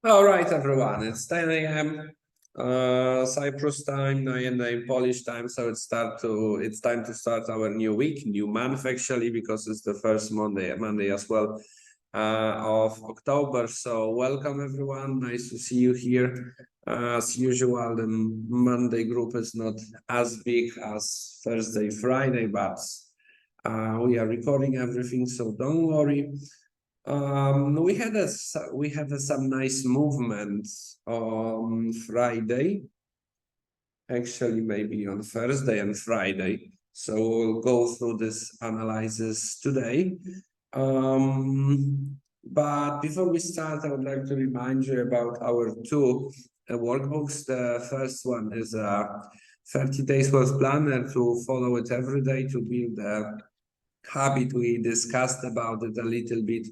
All right, everyone. It's 10 a.m. Cyprus time, 9 a.m. Polish time. So it's time to start our new week, new month actually, because it's the first Monday as well of October. So welcome everyone. Nice to see you here. As usual, the Monday group is not as big as Thursday, Friday, but we are recording everything, so don't worry. We had some nice movement on Friday, actually maybe on Thursday and Friday. So we'll go through this analysis today. But before we start, I would like to remind you about our two workbooks. The first one is a 30 days worth planner to follow it every day to build a habit. We discussed about it a little bit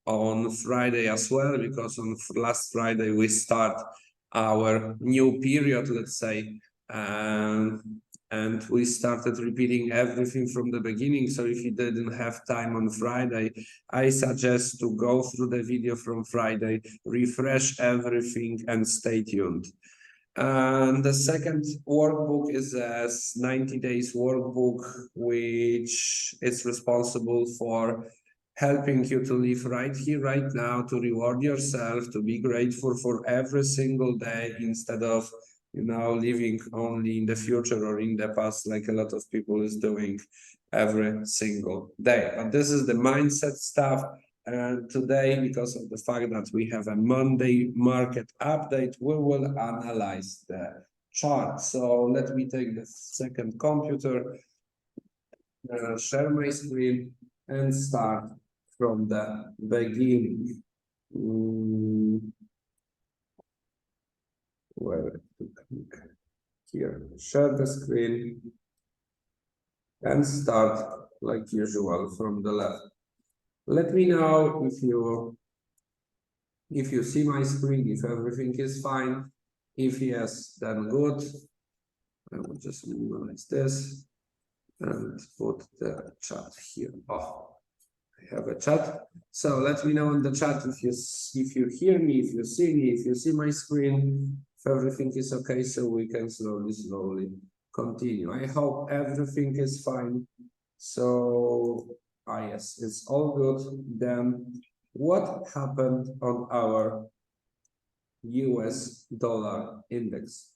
on Friday as well, because on last Friday we start our new period, let's say, and we started repeating everything from the beginning. So if you didn't have time on Friday, I suggest to go through the video from Friday, refresh everything, and stay tuned. And the second workbook is a 90 days workbook, which is responsible for helping you to live right here, right now, to reward yourself, to be grateful for every single day instead of, living only in the future or in the past, like a lot of people is doing every single day. But this is the mindset stuff. And today, because of the fact that we have a Monday market update, we will analyze the chart. So let me take the second computer, share my screen, and start from the beginning. Where to click here? Share the screen and start like usual from the left. Let me know if you see my screen, if everything is fine. If yes, then good. I will just minimize this and put the chat here. Oh, I have a chat. So let me know in the chat if you hear me, if you see me, if you see my screen, if everything is okay, so we can slowly continue. I hope everything is fine. So, yes, it's all good. Then what happened on our US dollar index?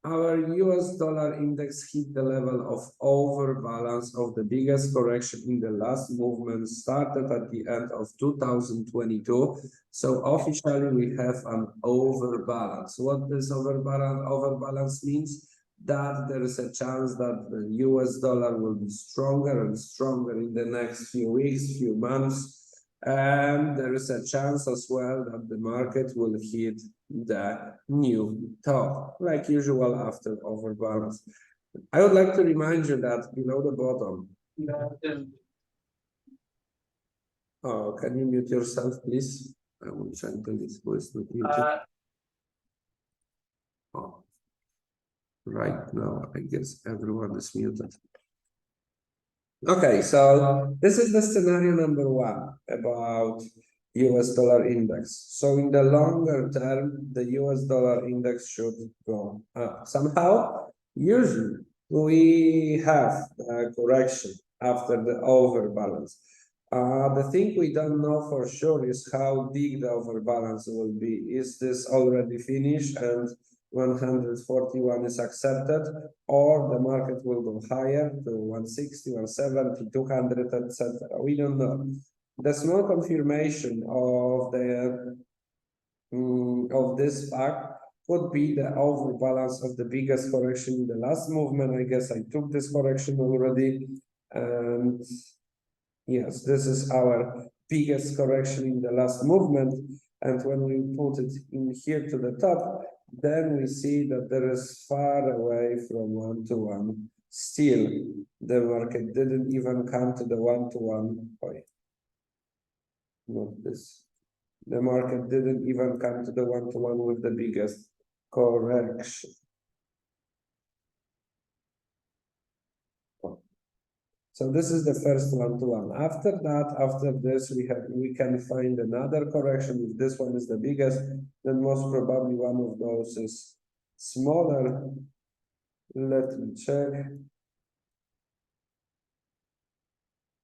Our US dollar index hit the level of overbalance of the biggest correction in the last movement, started at the end of 2022. So officially we have an overbalance. What does overbalance means? That there is a chance that the US dollar will be stronger and stronger in the next few weeks, few months. And there is a chance as well that the market will hit the new top, like usual after overbalance. I would like to remind you that below the bottom. Oh, can you mute yourself, please? I will check that this voice not muted. Oh. Right now, I guess everyone is muted. Okay, so this is the scenario number one about US dollar index. So in the longer term, the US dollar index should go up. Somehow, usually we have a correction after the overbalance. The thing we don't know for sure is how big the overbalance will be. Is this already finished and 141 is accepted, or the market will go higher to 160, 170, 200, etc. We don't know. The small confirmation of the of this fact could be the overbalance of the biggest correction in the last movement. I guess I took this correction already, and yes, this is our biggest correction in the last movement. And when we put it in here to the top, then we see that there is far away from 1-to-1. Still, the market didn't even come to the 1-to-1. Not this. The market didn't even come to the 1-to-1 with the biggest correction. So this is the first one-to-one. After that, after this, we can find another correction. If this one is the biggest, then most probably one of those is smaller. Let me check.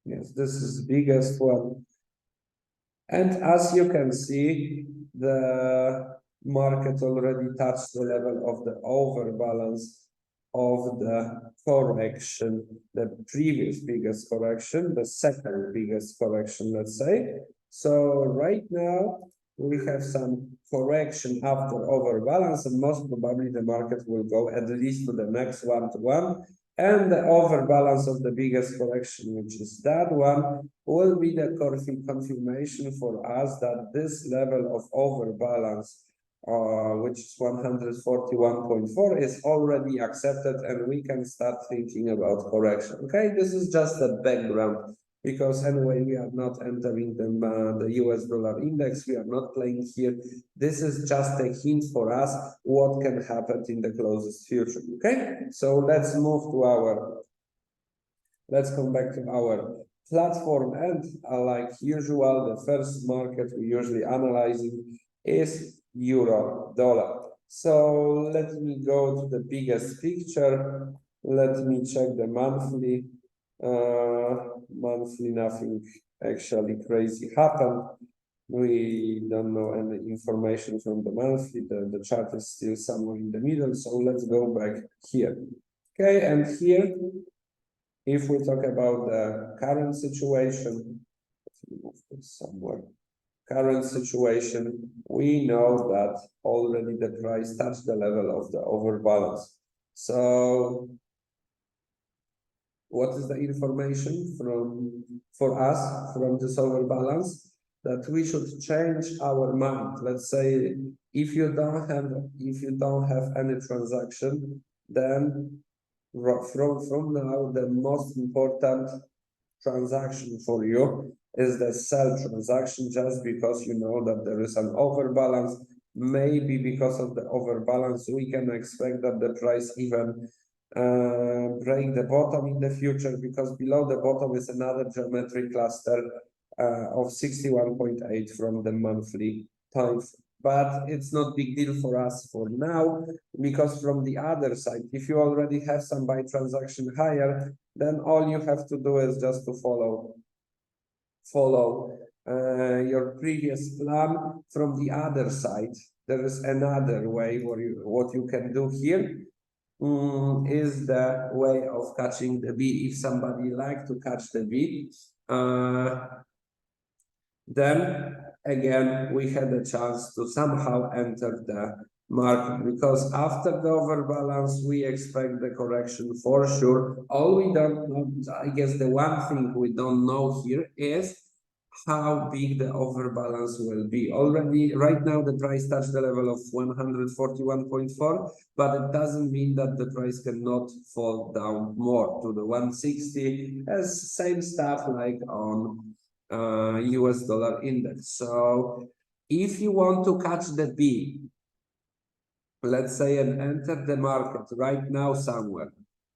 Yes, this is the biggest one. And as you can see, the market already touched the level of the overbalance of the correction, the previous biggest correction, the second biggest correction, let's say. So right now, we have some correction after overbalance, and most probably the market will go at least to the next one-to-one. And the overbalance of the biggest correction, which is that one, will be the confirmation for us that this level of overbalance, which is 141.4, is already accepted, and we can start thinking about correction. Okay, this is just a background, because anyway, we are not entering the US dollar index. We are not playing here. This is just a hint for us what can happen in the closest future. Okay, so let's move to let's come back to our platform, and like usual, the first market we usually analyzing is euro dollar. So let me go to the biggest picture. Let me check the monthly. Monthly, nothing actually crazy happened. We don't know any information from the monthly. The chart is still somewhere in the middle. So let's go back here. Okay, and here, if we talk about the current situation, let's move this somewhere. Current situation, we know that already the price touched the level of the overbalance. So what is the information for us from this overbalance? That we should change our mind. Let's say if you don't have any transaction, then from now the most important transaction for you is the sell transaction, just because you know that there is an overbalance. Maybe because of the overbalance, we can expect that the price even break the bottom in the future, because below the bottom is another geometric cluster of 61.8 from the monthly time. But it's not big deal for us for now, because from the other side, if you already have some buy transaction higher, then all you have to do is just to follow your previous plan. From the other side, there is another way what you can do here. Is the way of catching the B. If somebody like to catch the B, then again we had a chance to somehow enter the market, because after the overbalance we expect the correction for sure. All we don't know, I guess the one thing we don't know here is how big the overbalance will be. Already right now the price touched the level of 141.4, but it doesn't mean that the price cannot fall down more to the 160, as same stuff like on US dollar index. So if you want to catch the B, let's say, and enter the market right now somewhere,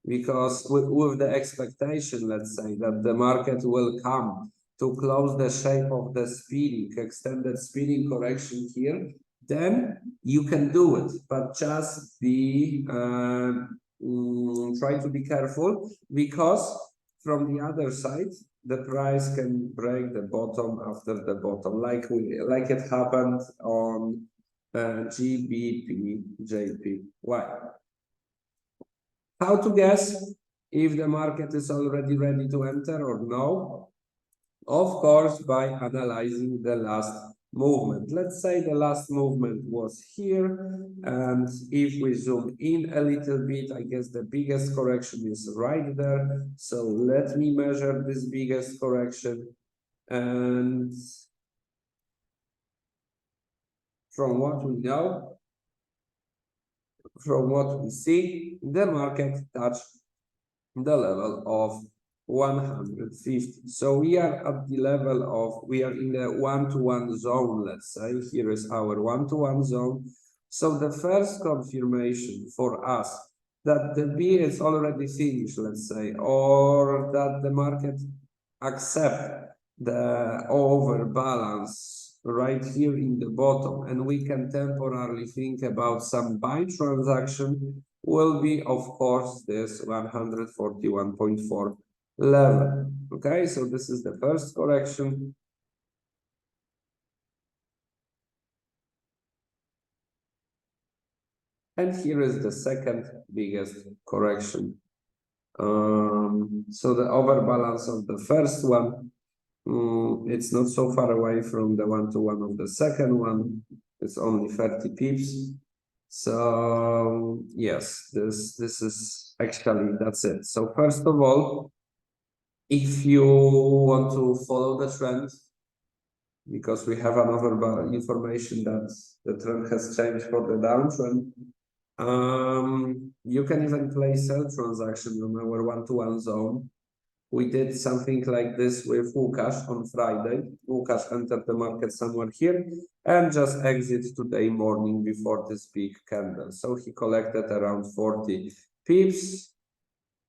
because with the expectation, let's say, that the market will come to close the shape of the speeding, extended speeding correction here, then you can do it, but just be try to be careful, because from the other side the price can break the bottom after the bottom, like it happened on GBP JPY. How to guess if the market is already ready to enter or no? Of course, by analyzing the last movement. Let's say the last movement was here, and if we zoom in a little bit, I guess the biggest correction is right there. So let me measure this biggest correction, and from what we know, from what we see, the market touched the level of 150. So we are at the level of, we are in the one-to-one zone, let's say. Here is our one-to-one zone. So the first confirmation for us that the B is already finished, let's say, or that the market accept the overbalance right here in the bottom, and we can temporarily think about some buy transaction, will be, of course, this 141.4 level. Okay, so this is the first correction. And here is the second biggest correction. So the overbalance of the first one, it's not so far away from the one-to-one of the second one. It's only 30 pips. So yes, this is actually, that's it. So first of all, if you want to follow the trend, because we have another information that the trend has changed for the downtrend, you can even play sell transaction on our one-to-one zone. We did something like this with Łukasz on Friday. Łukasz entered the market somewhere here and just exit today morning before this big candle. So he collected around 40 pips.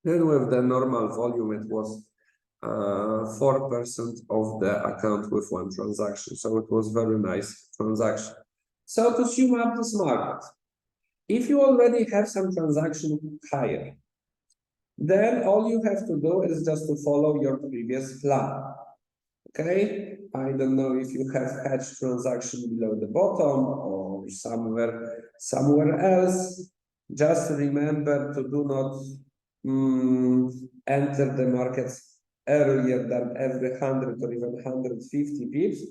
Then with the normal volume, it was 4% of the account with one transaction. So it was very nice transaction. So to sum up this market, if you already have some transaction higher, then all you have to do is just to follow your previous plan. Okay, I don't know if you have hedge transaction below the bottom or somewhere else. Just remember to do not enter the markets earlier than every 100 or even 150 pips.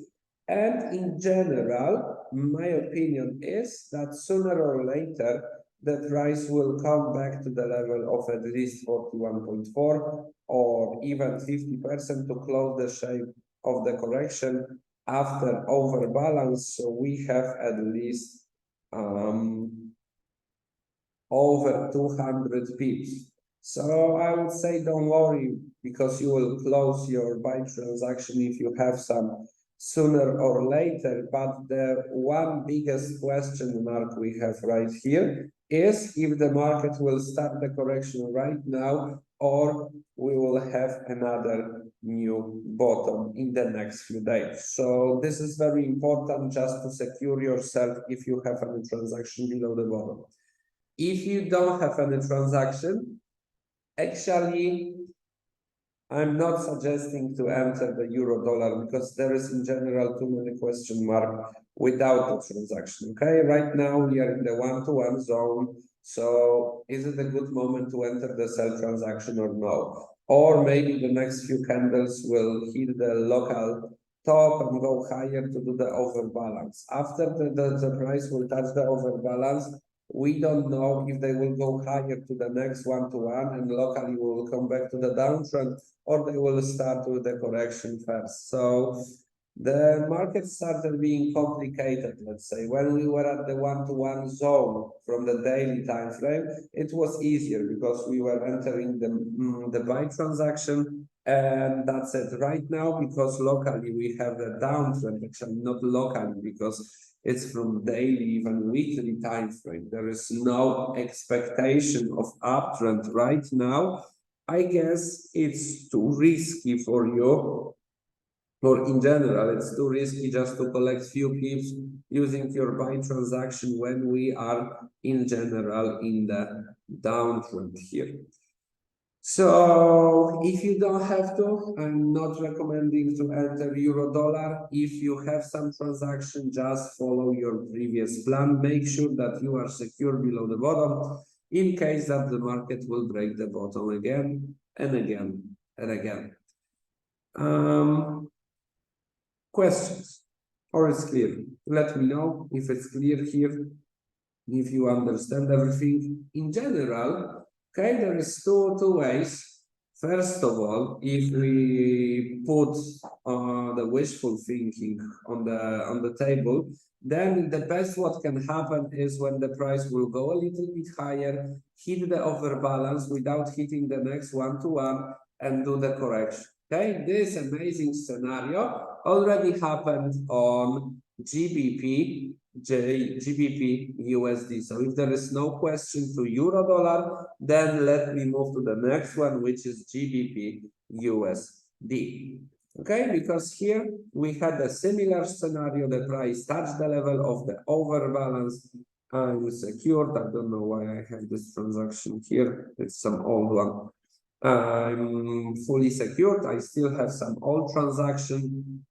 And in general, my opinion is that sooner or later, the price will come back to the level of at least 41.4 or even 50% to close the shape of the correction after overbalance. So we have at least over 200 pips. So I would say don't worry, because you will close your buy transaction if you have some sooner or later. But the one biggest question mark we have right here is if the market will start the correction right now, or we will have another new bottom in the next few days. So this is very important, just to secure yourself if you have any transaction below the bottom. If you don't have any transaction, actually, I'm not suggesting to enter the euro dollar, because there is in general too many question mark without the transaction. Okay, right now we are in the one-to-one zone. So is it a good moment to enter the sell transaction or no? Or maybe the next few candles will hit the local top and go higher to do the overbalance. After the price will touch the overbalance, we don't know if they will go higher to the next one-to-one and locally we will come back to the downtrend, or they will start with the correction first. So the market started being complicated, let's say. When we were at the one-to-one zone from the daily time frame, it was easier because we were entering the buy transaction, and that's it. Right now, because locally we have the downtrend, actually not locally, because it's from daily, even weekly time frame. There is no expectation of uptrend right now. I guess it's too risky for you, or in general, it's too risky just to collect few pips using your buy transaction when we are in general in the downtrend here. So if you don't have to, I'm not recommending to enter euro dollar. If you have some transaction, just follow your previous plan. Make sure that you are secure below the bottom in case that the market will break the bottom again and again and again. Questions? Or it's clear? Let me know if it's clear here, if you understand everything. In general, okay, there is two ways. First of all, if we put the wishful thinking on the table, then the best what can happen is when the price will go a little bit higher, hit the overbalance without hitting the next one-to-one and do the correction. Okay, this amazing scenario already happened on GBP. GBP USD. So if there is no question to euro dollar, then let me move to the next one, which is GBP USD. Okay, because here we had a similar scenario. The price touched the level of the overbalance. I'm secured. I don't know why I have this transaction here. It's some old one. I'm fully secured. I still have some old transaction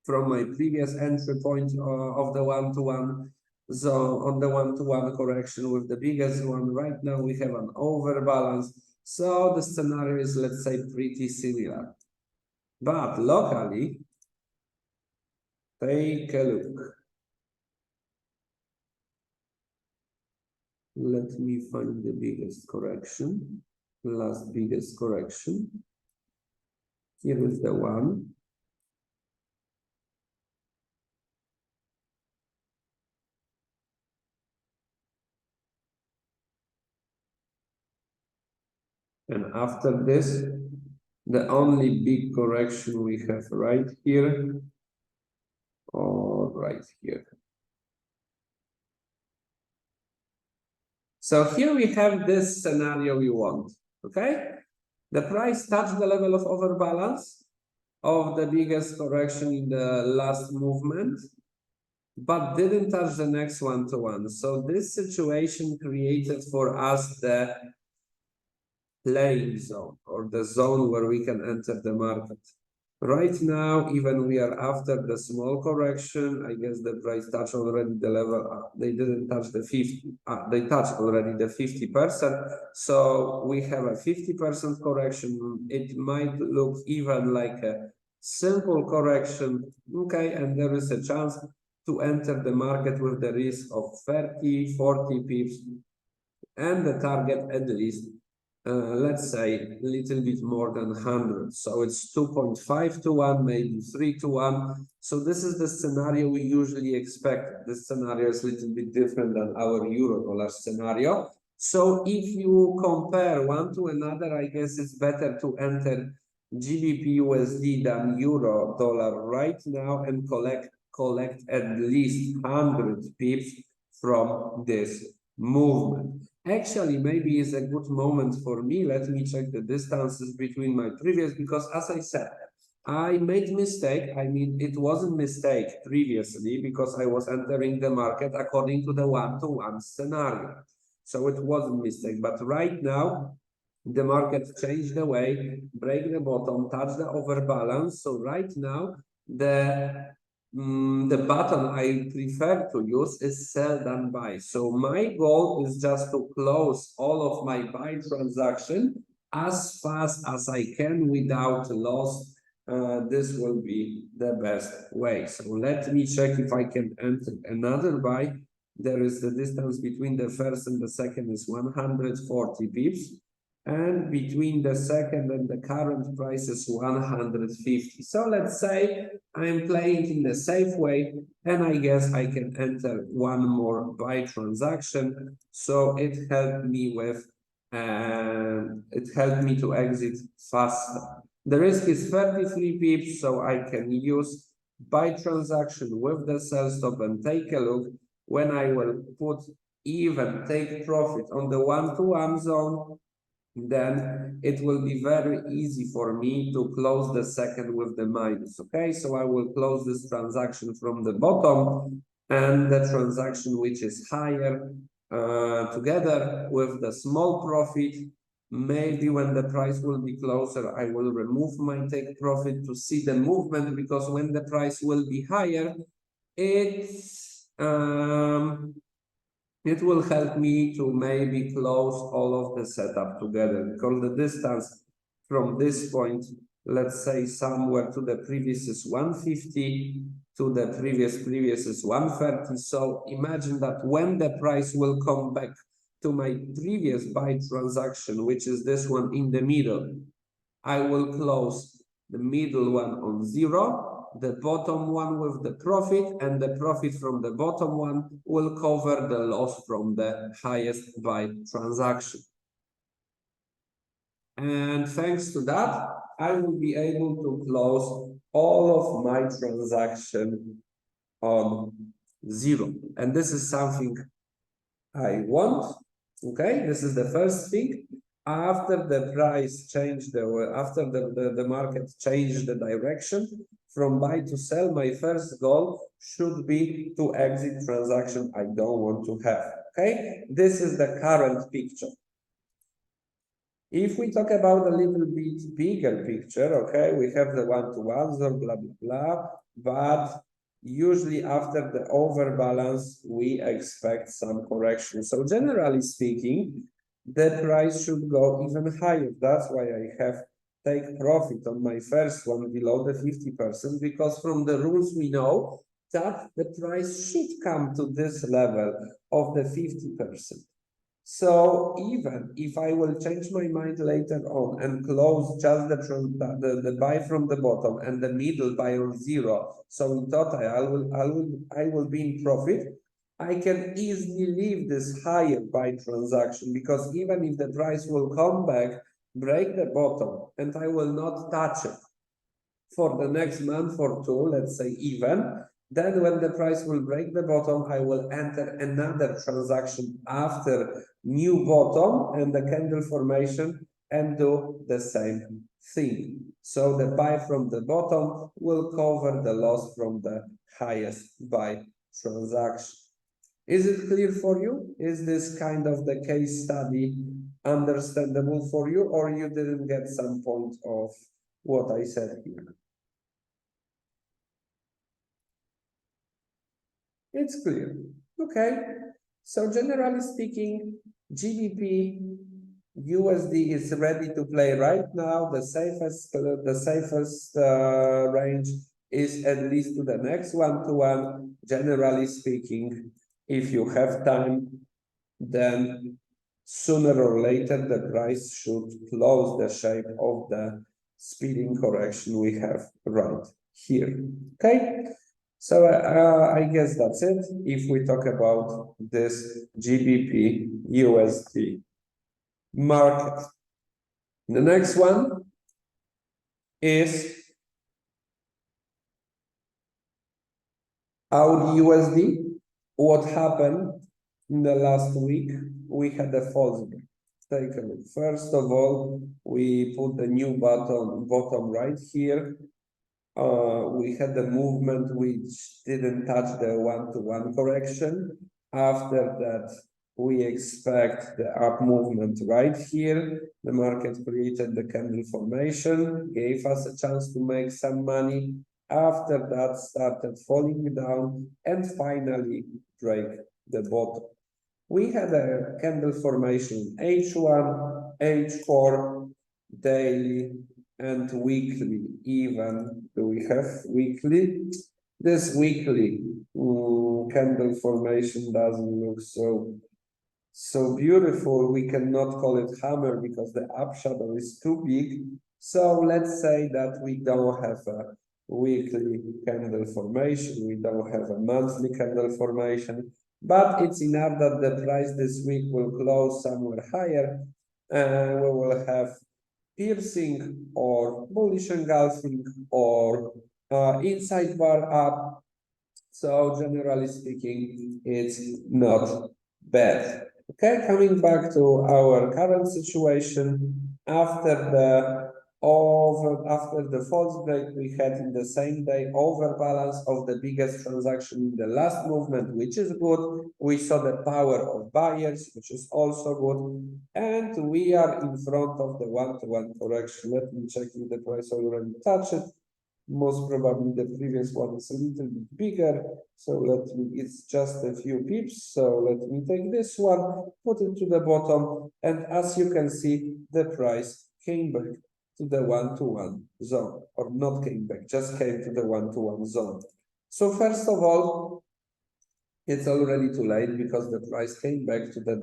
from my previous entry point of the one-to-one. So on the one-to-one correction with the biggest one, right now we have an overbalance. So the scenario is, let's say, pretty similar. But locally, take a look. Let me find the biggest correction, last biggest correction. Here is the one. And after this, the only big correction we have right here, or right here. So here we have this scenario we want, okay? The price touched the level of overbalance of the biggest correction in the last movement, but didn't touch the next one-to-one. So this situation created for us the playing zone, or the zone where we can enter the market. Right now, even we are after the small correction, I guess the price touched already the level, they didn't touch the 50, they touched already the 50%. So we have a 50% correction. It might look even like a simple correction, okay, and there is a chance to enter the market with the risk of 30, 40 pips, and the target at least let's say a little bit more than 100. So it's 2.5 to 1, maybe 3 to 1. So this is the scenario we usually expect. This scenario is a little bit different than our euro dollar scenario. So if you compare one to another, I guess it's better to enter GBP USD than euro dollar right now and collect at least 100 pips from this movement. Actually, maybe it's a good moment for me. Let me check the distances between my previous, because as I said, I made mistake. I mean, it wasn't mistake previously because I was entering the market according to the one-to-one scenario. So it wasn't mistake, but right now, the market changed the way, break the bottom, touch the overbalance. So right now, the button I prefer to use is sell than buy. So my goal is just to close all of my buy transaction as fast as I can without loss. This will be the best way. So let me check if I can enter another buy. There is the distance between the first and the second is 140 pips. And between the second and the current price is 150. So let's say I'm playing in the safe way, and I guess I can enter one more buy transaction. So it helped me to exit faster. The risk is 33 pips, so I can use buy transaction with the sell stop and take a look when I will take profit on the one-to-one zone. Then it will be very easy for me to close the second with the minus. Okay, so I will close this transaction from the bottom, and the transaction which is higher together with the small profit. Maybe when the price will be closer, I will remove my take profit to see the movement, because when the price will be higher, it will help me to maybe close all of the setup together, because the distance from this point, let's say somewhere to the previous is 150, to the previous is 130. So imagine that when the price will come back to my previous buy transaction, which is this one in the middle, I will close the middle one on 0, the bottom one with the profit, and the profit from the bottom one will cover the loss from the highest buy transaction. And thanks to that, I will be able to close all of my transaction on zero. And this is something I want. Okay, this is the first thing. After the price changed, after the market changed the direction from buy to sell, my first goal should be to exit transaction I don't want to have. Okay, this is the current picture. If we talk about a little bit bigger picture, okay, we have the one-to-ones or blah, blah, blah, but usually after the overbalance, we expect some correction. So generally speaking, the price should go even higher. That's why I have take profit on my first one below the 50%, because from the rules we know that the price should come to this level of the 50%. So even if I will change my mind later on and close just the buy from the bottom and the middle buy on zero, so in total I will be in profit. I can easily leave this higher buy transaction, because even if the price will come back, break the bottom, and I will not touch it for the next month or two, let's say even, then when the price will break the bottom, I will enter another transaction after new bottom and the candle formation and do the same thing. So the buy from the bottom will cover the loss from the highest buy transaction. Is it clear for you? Is this kind of the case study understandable for you, or you didn't get some point of what I said here? It's clear. Okay. So generally speaking, GBP USD is ready to play right now. The safest range is at least to the next one-to-one. Generally speaking, if you have time, then sooner or later the price should close the shape of the speeding correction we have right here. Okay. So I guess that's it. If we talk about this GBP USD market, the next one is AUD USD. What happened in the last week? We had a false break. Take a look. First of all, we put the new bottom right here. We had the movement which didn't touch the one-to-one correction. After that, we expect the up movement right here. The market created the candle formation, gave us a chance to make some money. After that, started falling down and finally break the bottom. We had a candle formation H1, H4, daily, and weekly even. Do we have weekly? This weekly candle formation doesn't look so beautiful. We cannot call it hammer because the up shadow is too big. So let's say that we don't have a weekly candle formation, we don't have a monthly candle formation, but it's enough that the price this week will close somewhere higher, and we will have piercing or bullish engulfing or inside bar up. So generally speaking, it's not bad. Okay, coming back to our current situation, after the false break we had in the same day, overbalance of the biggest transaction in the last movement, which is good. We saw the power of buyers, which is also good, and we are in front of the one-to-one correction. Let me check if the price already touched it. Most probably the previous one is a little bit bigger, so it's just a few pips. So let me take this one, put it to the bottom, and as you can see, the price came back to the one-to-one zone, or not came back, just came to the one-to-one zone. So first of all, it's already too late because the price came back to the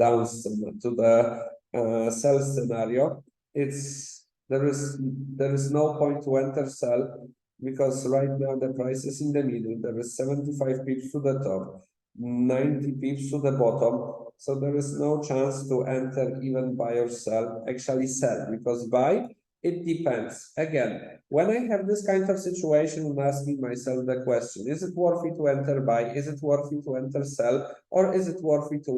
sell scenario. There is no point to enter sell, because right now the price is in the middle. There is 75 pips to the top, 90 pips to the bottom. So there is no chance to enter even buy or sell, actually sell, because buy It depends. Again, when I have this kind of situation, I'm asking myself the question, is it worth it to enter buy? Is it worth it to enter sell? Or is it worth it to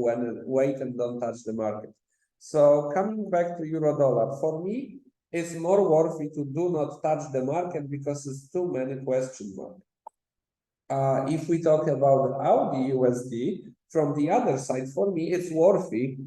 wait and don't touch the market? So coming back to euro dollar, for me, it's more worth it to do not touch the market because it's too many question marks. If we talk about Audi USD, from the other side, for me, it's worthy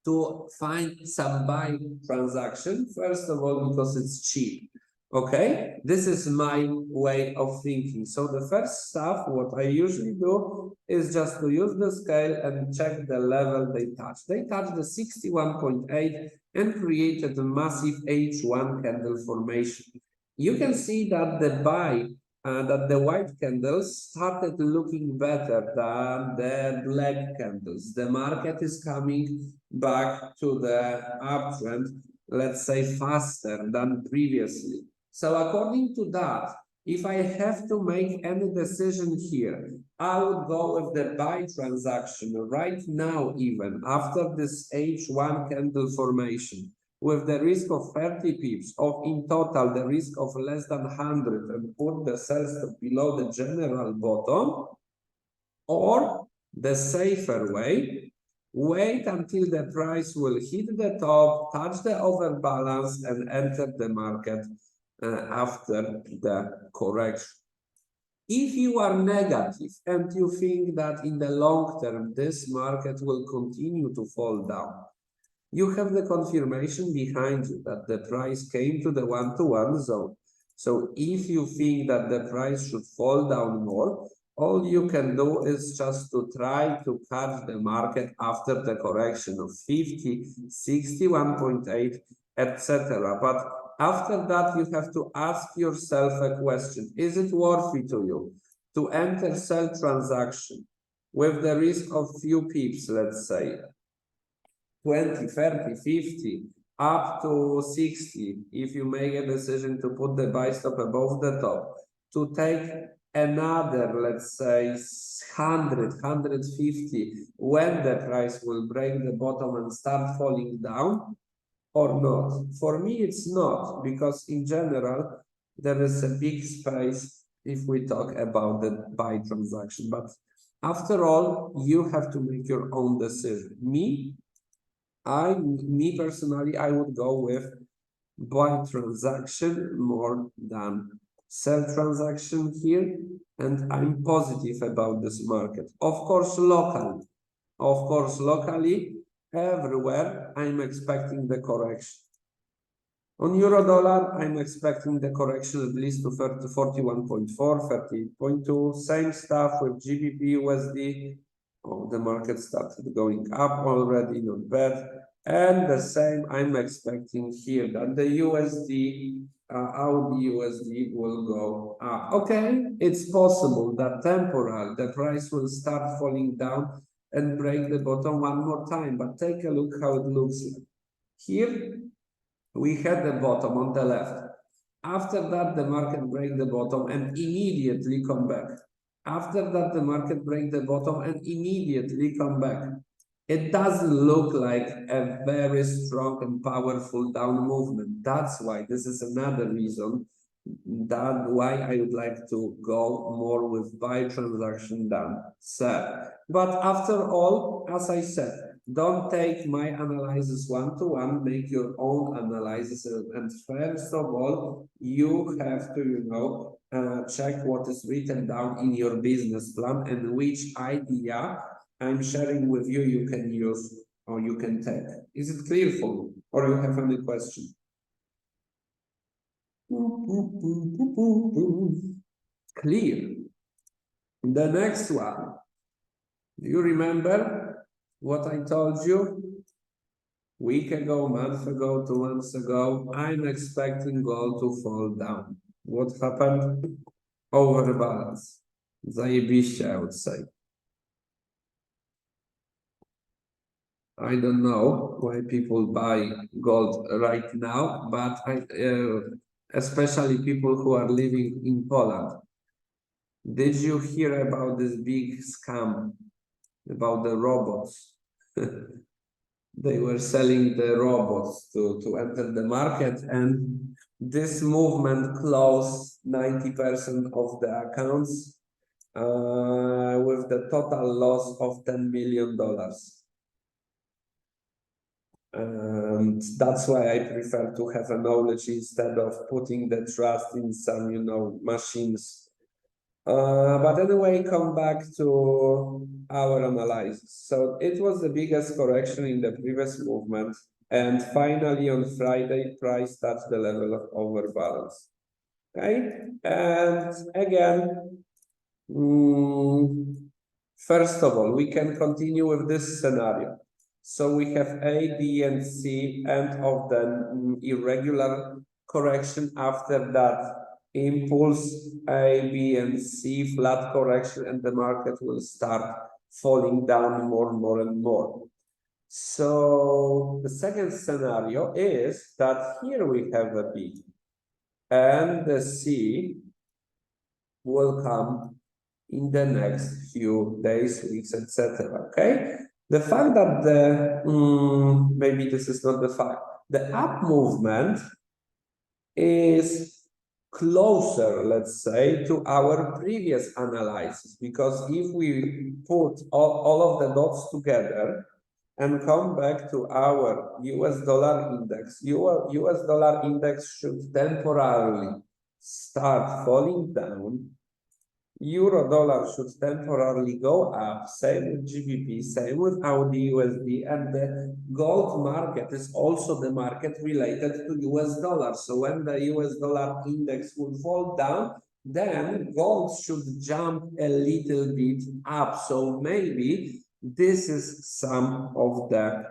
to find some buy transaction. First of all, because it's cheap. Okay, this is my way of thinking. So the first stuff, what I usually do is just to use the scale and check the level they touch. They touched the 61.8 and created a massive H1 candle formation. You can see that the buy that the white candles started looking better than the black candles. The market is coming back to the uptrend, let's say faster than previously. So according to that, if I have to make any decision here, I would go with the buy transaction right now, even after this H1 candle formation, with the risk of 30 pips, of in total the risk of less than 100, and put the sell stop below the general bottom, or the safer way, wait until the price will hit the top, touch the overbalance, and enter the market after the correction. If you are negative and you think that in the long term this market will continue to fall down, you have the confirmation behind you that the price came to the one-to-one zone. So if you think that the price should fall down more, all you can do is just to try to catch the market after the correction of 50, 61.8, etc. But after that, you have to ask yourself a question. Is it worth it to you to enter sell transaction with the risk of few pips, let's say, 20, 30, 50, up to 60, if you make a decision to put the buy stop above the top, to take another, let's say, 100, 150, when the price will break the bottom and start falling down, or not? For me, it's not, because in general, there is a big space if we talk about the buy transaction. But after all, you have to make your own decision. Me personally, I would go with buy transaction more than sell transaction here, and I'm positive about this market. Of course, locally, everywhere, I'm expecting the correction. On euro dollar, I'm expecting the correction at least to 41.4, 38.2. Same stuff with GBP, USD. Oh, the market started going up already, not bad. And the same I'm expecting here, that the USD, Audi USD will go up. Okay, it's possible that temporarily the price will start falling down and break the bottom one more time, but take a look how it looks like. Here, we had the bottom on the left. After that, the market break the bottom and immediately come back. After that, the market break the bottom and immediately come back. It doesn't look like a very strong and powerful down movement. That's why this is another reason that why I would like to go more with buy transaction than sell. But after all, as I said, don't take my analysis one-to-one, make your own analysis. And first of all, you have to, check what is written down in your business plan and which idea I'm sharing with you, you can use or you can take. Is it clear for you? Or you have any question? Clear. The next one. Do you remember what I told you? Week ago, month ago, 2 months ago, I'm expecting gold to fall down. What happened? Overbalance. Zajebiście, I would say. I don't know why people buy gold right now, but especially people who are living in Poland. Did you hear about this big scam about the robots? They were selling the robots to enter the market, and this movement closed 90% of the accounts with the total loss of $10 million. And that's why I prefer to have a knowledge instead of putting the trust in some, machines. But anyway, come back to our analysis. So it was the biggest correction in the previous movement. And finally, on Friday, price touched the level of overbalance. Okay. And again, first of all, we can continue with this scenario. So we have A, B, and C, end of the irregular correction. After that, impulse A, B, and C, flat correction, and the market will start falling down more and more and more. So the second scenario is that here we have a B, and the C will come in the next few days, weeks, etc. Okay, the fact that the maybe this is not the fact, the up movement is closer, let's say, to our previous analysis, because if we put all of the dots together and come back to our US dollar index, US dollar index should temporarily start falling down. Euro dollar should temporarily go up, same with GBP, same with Audi USD, and the gold market is also the market related to US dollar. So when the US dollar index will fall down, then gold should jump a little bit up. So maybe this is some of the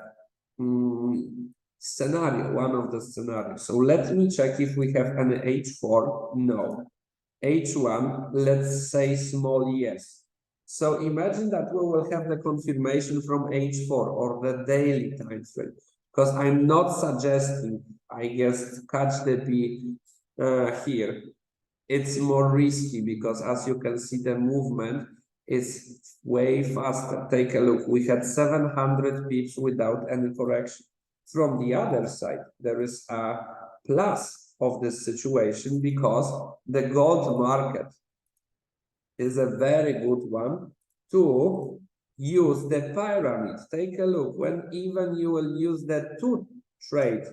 scenario, one of the scenarios. So let me check if we have an H4. No. H1, let's say small yes. So imagine that we will have the confirmation from H4 or the daily time frame, because I'm not suggesting, I guess, catch the B here. It's more risky because, as you can see, the movement is way faster. Take a look. We had 700 pips without any correction. From the other side, there is a plus of this situation because the gold market is a very good one to use the pyramid. Take a look. When even you will use the two trade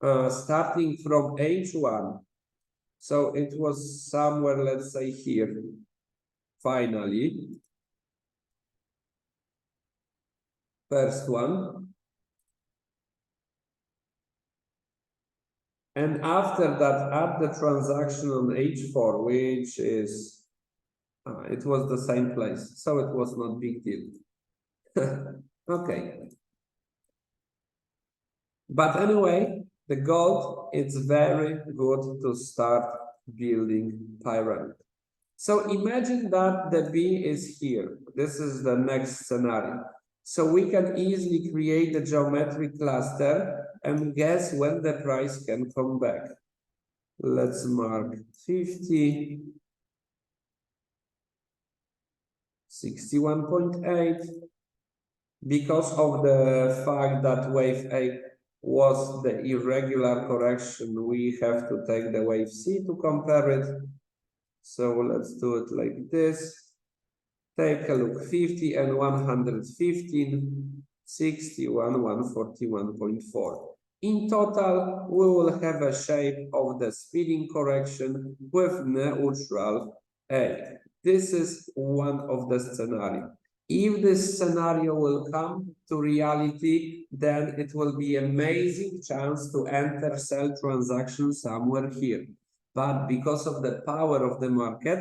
starting from H1. So it was somewhere, let's say here, finally. First one. And after that, add the transaction on H4, which is, it was the same place. So it was not big deal. Okay. But anyway, the gold, it's very good to start building pyramid. So imagine that the B is here. This is the next scenario. So we can easily create a geometric cluster and guess when the price can come back. Let's mark 50, 61.8. Because of the fact that wave A was the irregular correction, we have to take the wave C to compare it. So let's do it like this. Take a look, 50 and 115, 61, 141.4. In total, we will have a shape of the speeding correction with neutral A. This is one of the scenarios. If this scenario will come to reality, then it will be an amazing chance to enter sell transaction somewhere here. But because of the power of the market,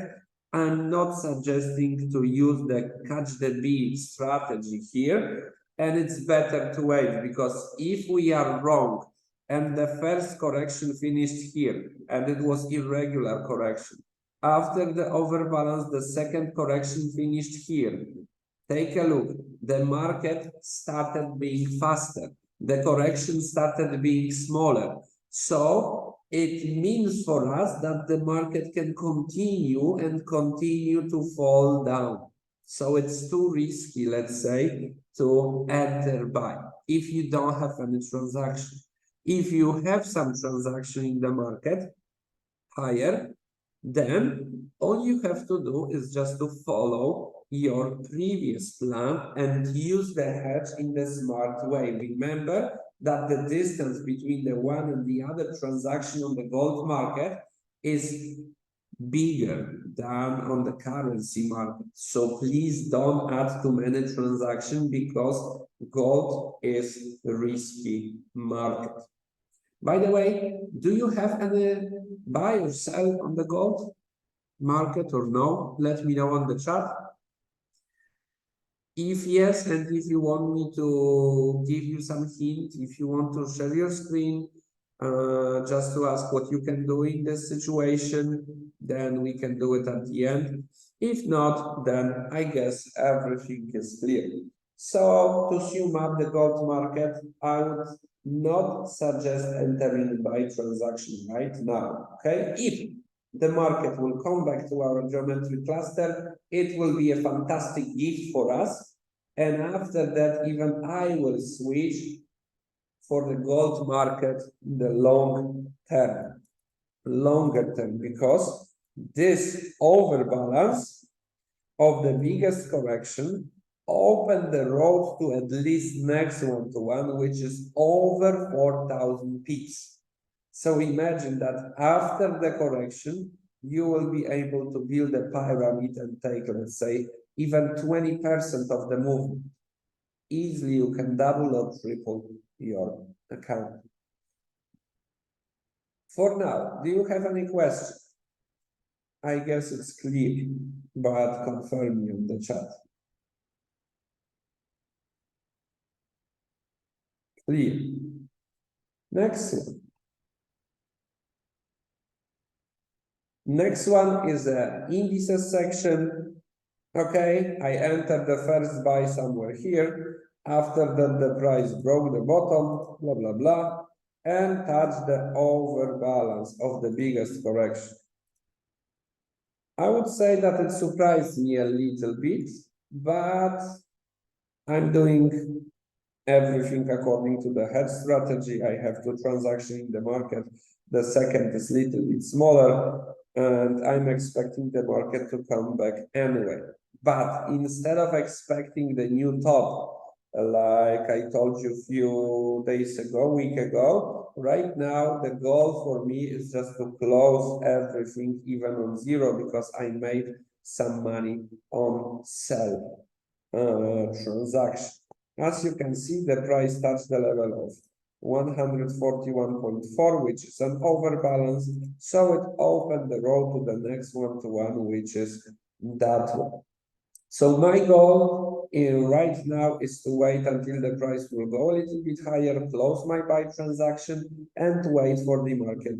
I'm not suggesting to use the catch the B strategy here. And it's better to wait, because if we are wrong and the first correction finished here and it was irregular correction, after the overbalance, the second correction finished here. Take a look, the market started being faster. The correction started being smaller. So it means for us that the market can continue and continue to fall down. So it's too risky, let's say, to enter buy. if you don't have any transaction. If you have some transaction in the market higher, then all you have to do is just to follow your previous plan and use the hedge in the smart way. Remember that the distance between the one and the other transaction on the gold market is bigger than on the currency market. So please don't add too many transactions because gold is a risky market. By the way, do you have any buy or sell on the gold market or no? Let me know on the chat. If yes, and if you want me to give you some hint, if you want to share your screen, just to ask what you can do in this situation, then we can do it at the end. If not, then I guess everything is clear. So to sum up the gold market, I would not suggest entering buy transaction right now. Okay, if the market will come back to our geometry cluster, it will be a fantastic gift for us. And after that, even I will switch for the gold market in the longer term, because this overbalance of the biggest correction open the road to at least next one-to-one, which is over 4,000 pips. So imagine that after the correction, you will be able to build a pyramid and take, let's say, even 20% of the movement. Easily, you can double or triple your account. For now, do you have any questions? I guess it's clear, but confirm me on the chat. Clear. Next one. Next one is the indices section. Okay, I entered the first buy somewhere here. After that, the price broke the bottom, blah, blah, blah, and touched the overbalance of the biggest correction. I would say that it surprised me a little bit, but I'm doing everything according to the hedge strategy. I have two transactions in the market. The second is a little bit smaller, and I'm expecting the market to come back anyway. But instead of expecting the new top, like I told you a few days ago, week ago, right now the goal for me is just to close everything even on zero, because I made some money on sell transaction. As you can see, the price touched the level of 141.4, which is an overbalance. So it opened the road to the next one-to-one, which is that one. So my goal right now is to wait until the price will go a little bit higher, close my buy transaction, and wait for the market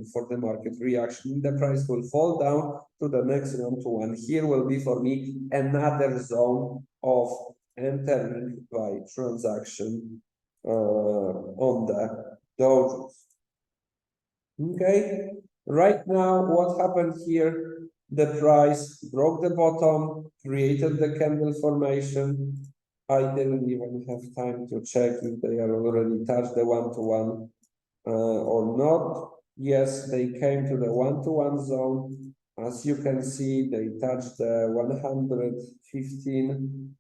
reaction. The price will fall down to the next one-to-one. Here will be for me another zone of entering by transaction on the Dow Jones. Okay, right now what happened here? The price broke the bottom, created the candle formation. I didn't even have time to check if they are already touched the one-to-one or not. Yes, they came to the one-to-one zone. As you can see, they touched the 115.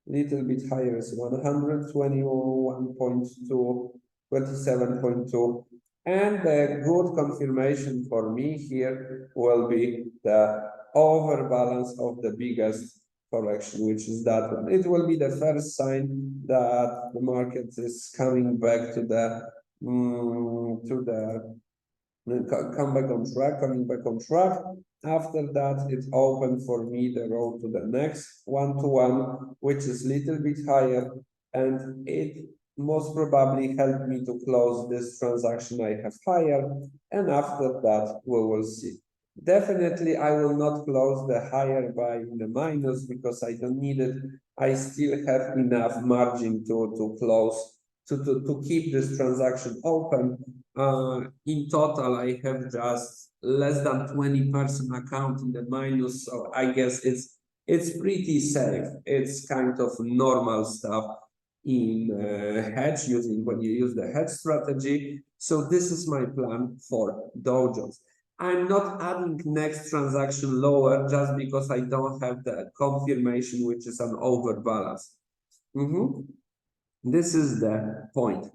Little bit higher is 121.2, 27.2. And the good confirmation for me here will be the overbalance of the biggest correction, which is that one. It will be the first sign that the market is coming back to the coming back on track. After that, it opened for me the road to the next one-to-one, which is a little bit higher, and it most probably helped me to close this transaction I have higher, and after that, we will see. Definitely, I will not close the higher buy in the minus because I don't need it. I still have enough margin to close, to keep this transaction open. In total, I have just less than 20% account in the minus, so I guess it's pretty safe. It's kind of normal stuff. in hedge using when you use the hedge strategy. So this is my plan for Dow Jones. I'm not adding next transaction lower just because I don't have the confirmation, which is an overbalance. This is the point.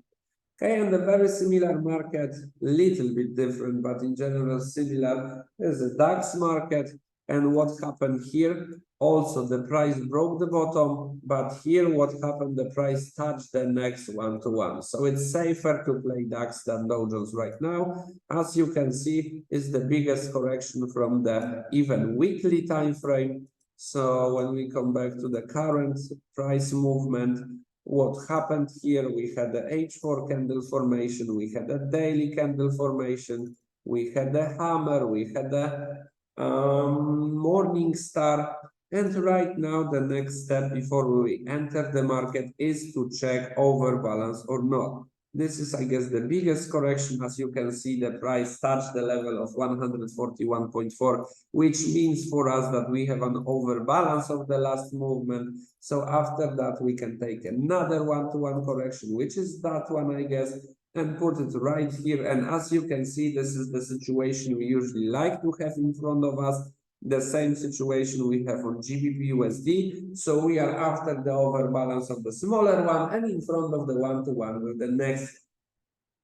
Okay, and a very similar market, little bit different, but in general similar, is the DAX market. And what happened here? Also, the price broke the bottom, but here what happened? The price touched the next one-to-one. So it's safer to play DAX than Dow Jones right now. As you can see, it's the biggest correction from the even weekly time frame. So when we come back to the current price movement, what happened here? We had the H4 candle formation, we had a daily candle formation, we had the hammer, we had the morning star, and right now the next step before we enter the market is to check overbalance or not. This is, I guess, the biggest correction. As you can see, the price touched the level of 141.4, which means for us that we have an overbalance of the last movement. So after that, we can take another one-to-one correction, which is that one, I guess, and put it right here. And as you can see, this is the situation we usually like to have in front of us. The same situation we have on GBP USD. So we are after the overbalance of the smaller one and in front of the one-to-one with the next.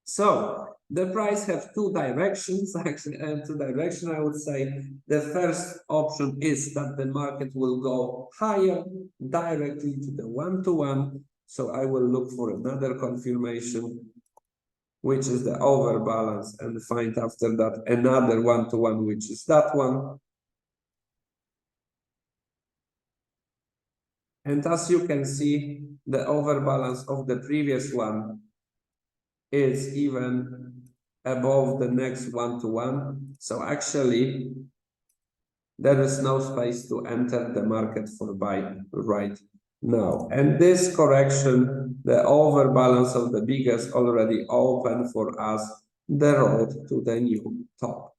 So the price have two directions, actually, and two directions, I would say. The first option is that the market will go higher directly to the one-to-one. So I will look for another confirmation, which is the overbalance, and find after that another one-to-one, which is that one. And as you can see, the overbalance of the previous one is even above the next one-to-one. So actually, there is no space to enter the market for buy right now. And this correction, the overbalance of the biggest already opened for us the road to the new top.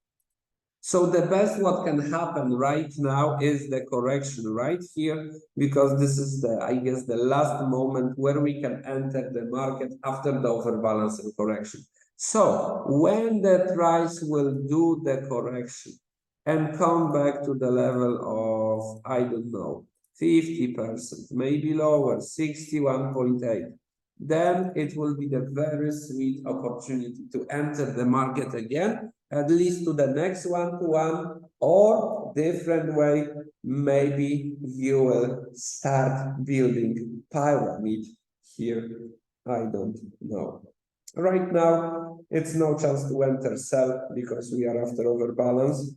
So the best what can happen right now is the correction right here, because this is the, I guess, the last moment where we can enter the market after the overbalance and correction. So when the price will do the correction and come back to the level of, I don't know, 50%, maybe lower, 61.8, then it will be the very sweet opportunity to enter the market again, at least to the next one-to-one, or different way, maybe you will start building pyramid here. I don't know. Right now, it's no chance to enter sell because we are after overbalance.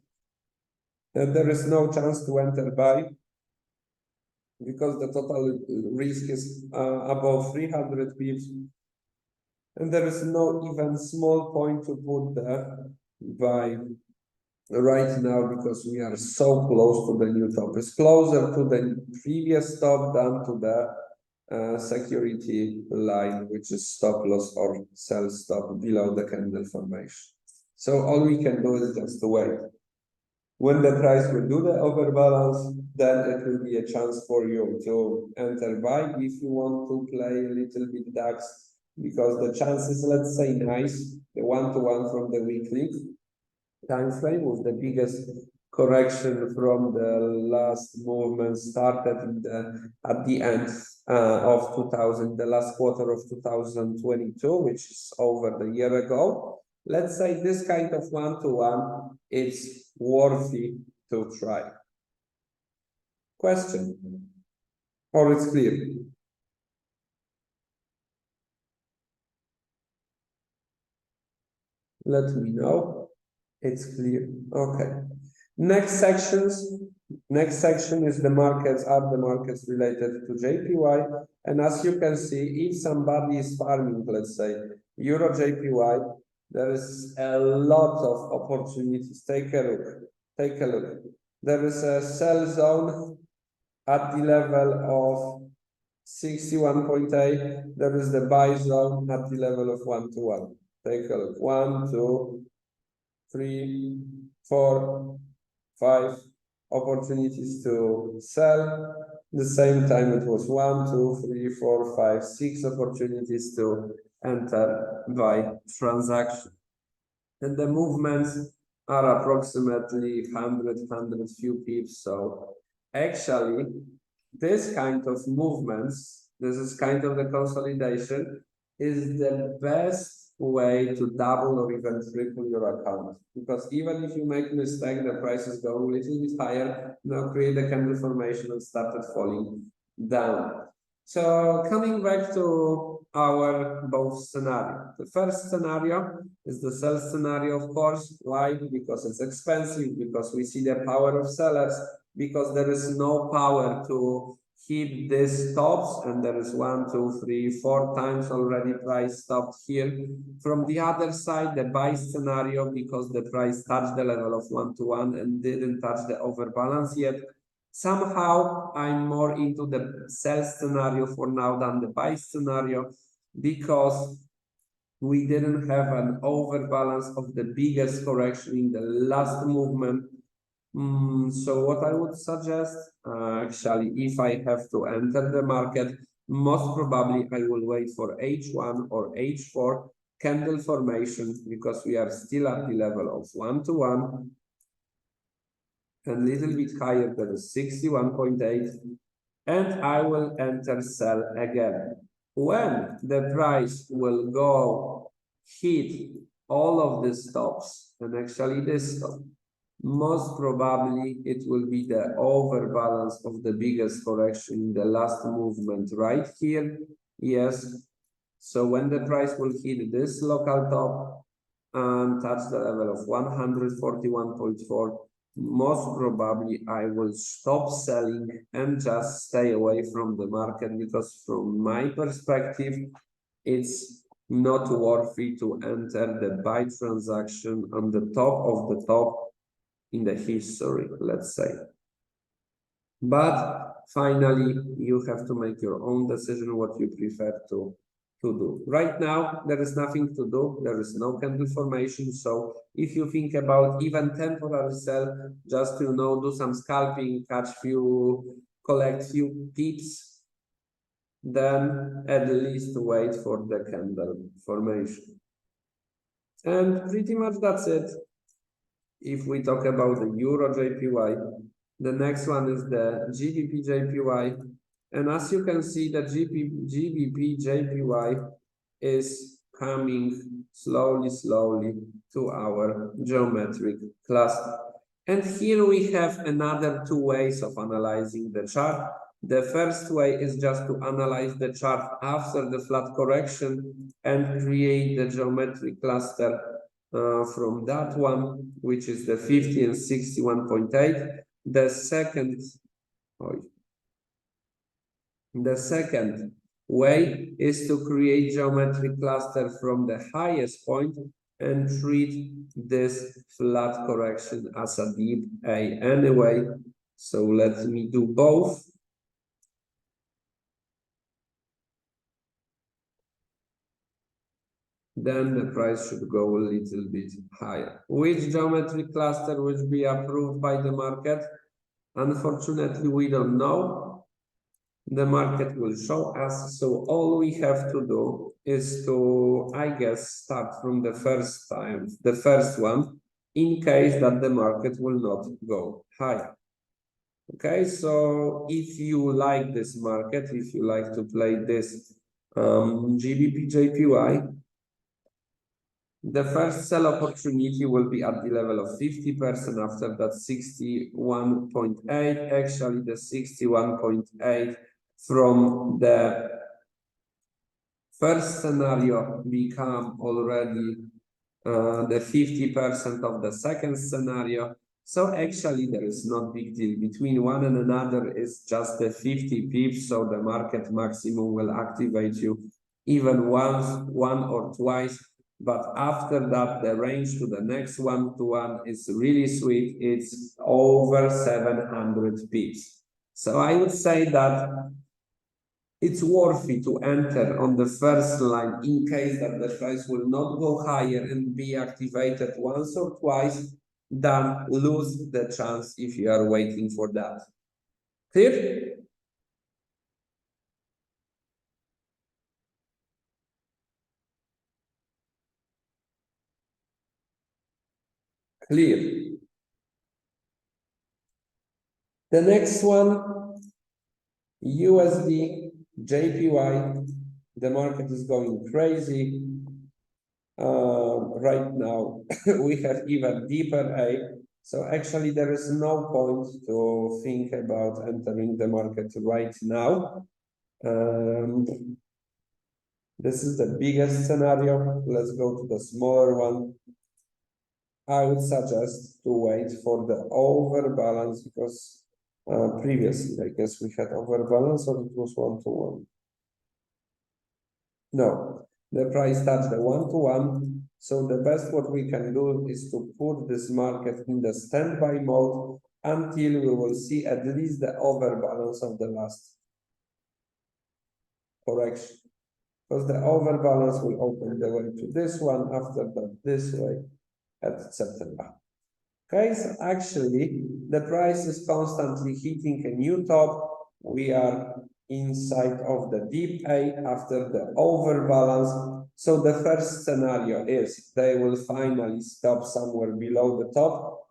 And there is no chance to enter buy because the total risk is above 300 pips. And there is no even small point to put the buy right now because we are so close to the new top. It's closer to the previous top than to the security line, which is stop loss or sell stop below the candle formation. So all we can do is just to wait. When the price will do the overbalance, then it will be a chance for you to enter buy if you want to play a little bit DAX, because the chances, let's say, nice, the one-to-one from the weekly time frame with the biggest correction from the last movement started at the end of 2000, the last quarter of 2022, which is over the year ago. Let's say this kind of one-to-one is worthy to try. Question? Or it's clear? Let me know. It's clear. Okay. Next section is the markets, are the markets related to JPY. And as you can see, if somebody is farming, let's say, Euro JPY, there is a lot of opportunities. Take a look. There is a sell zone at the level of 61.8. There is the buy zone at the level of 1-to-1. Take a look. 1, 2, 3, 4, 5 opportunities to sell, The same time it was 1, 2, 3, 4, 5, 6 opportunities to enter by transaction. And the movements are approximately 100 few pips. So actually, this kind of movements, this is kind of the consolidation, is the best way to double or even triple your account. Because even if you make a mistake, the prices go a little bit higher, now create a candle formation and started falling down. So coming back to our both scenario. The first scenario is the sell scenario, of course. Why? Because it's expensive, because we see the power of sellers, because there is no power to hit these stops, and there is 1, 2, 3, 4 times already price stopped here. From the other side, the buy scenario, because the price touched the level of 1-to-1 and didn't touch the overbalance yet. Somehow I'm more into the sell scenario for now than the buy scenario, because we didn't have an overbalance of the biggest correction in the last movement. So what I would suggest, actually, if I have to enter the market, most probably I will wait for H1 or H4 candle formation, because we are still at the level of 1-to-1 and a little bit higher than 61.8, and I will enter sell again. When the price will go hit all of the stops, and actually this stop, most probably it will be the overbalance of the biggest correction in the last movement right here. Yes. So when the price will hit this local top and touch the level of 141.4, most probably I will stop selling and just stay away from the market, because from my perspective, it's not worthy to enter the buy transaction on the top of the top in the history, let's say. But finally, you have to make your own decision what you prefer to do. Right now, there is nothing to do. There is no candle formation. So if you think about even temporary sell, just to do some scalping, catch few, collect few pips, then at least wait for the candle formation. And pretty much that's it. If we talk about the Euro JPY, the next one is the GBP JPY. And as you can see, the GBP JPY is coming slowly to our geometric cluster. And here we have another two ways of analyzing the chart. The first way is just to analyze the chart after the flat correction and create the geometric cluster from that one, which is the 50 and 61.8. The second way is to create geometric cluster from the highest point and treat this flat correction as a deep A anyway. So let me do both. Then the price should go a little bit higher. Which geometric cluster will be approved by the market? Unfortunately, we don't know. The market will show us. So all we have to do is to, I guess, start from the first one, in case that the market will not go higher. Okay, so if you like this market, if you like to play this GBP JPY, the first sell opportunity will be at the level of 50%, after that 61.8, actually the 61.8 from the first scenario become already the 50% of the second scenario. So actually there is not big deal. Between one and another is just the 50 pips, so the market maximum will activate you even once, one or twice. But after that, the range to the next 1-to-1 is really sweet. It's over 700 pips. So I would say that it's worthy to enter on the first line in case that the price will not go higher and be activated once or twice, than lose the chance if you are waiting for that. Clear? Clear. The next one, USD, JPY. The market is going crazy. Right now, we have even deeper A. So actually, there is no point to think about entering the market right now. This is the biggest scenario. Let's go to the smaller one. I would suggest to wait for the overbalance because previously, I guess we had overbalance or it was 1-to-1. No, the price touched the 1-to-1. So the best what we can do is to put this market in the standby mode until we will see at least the overbalance of the last correction. Because the overbalance will open the way to this one, after that this way, etc. Okay, so actually the price is constantly hitting a new top. We are inside of the deep A after the overbalance. So the first scenario is they will finally stop somewhere below the top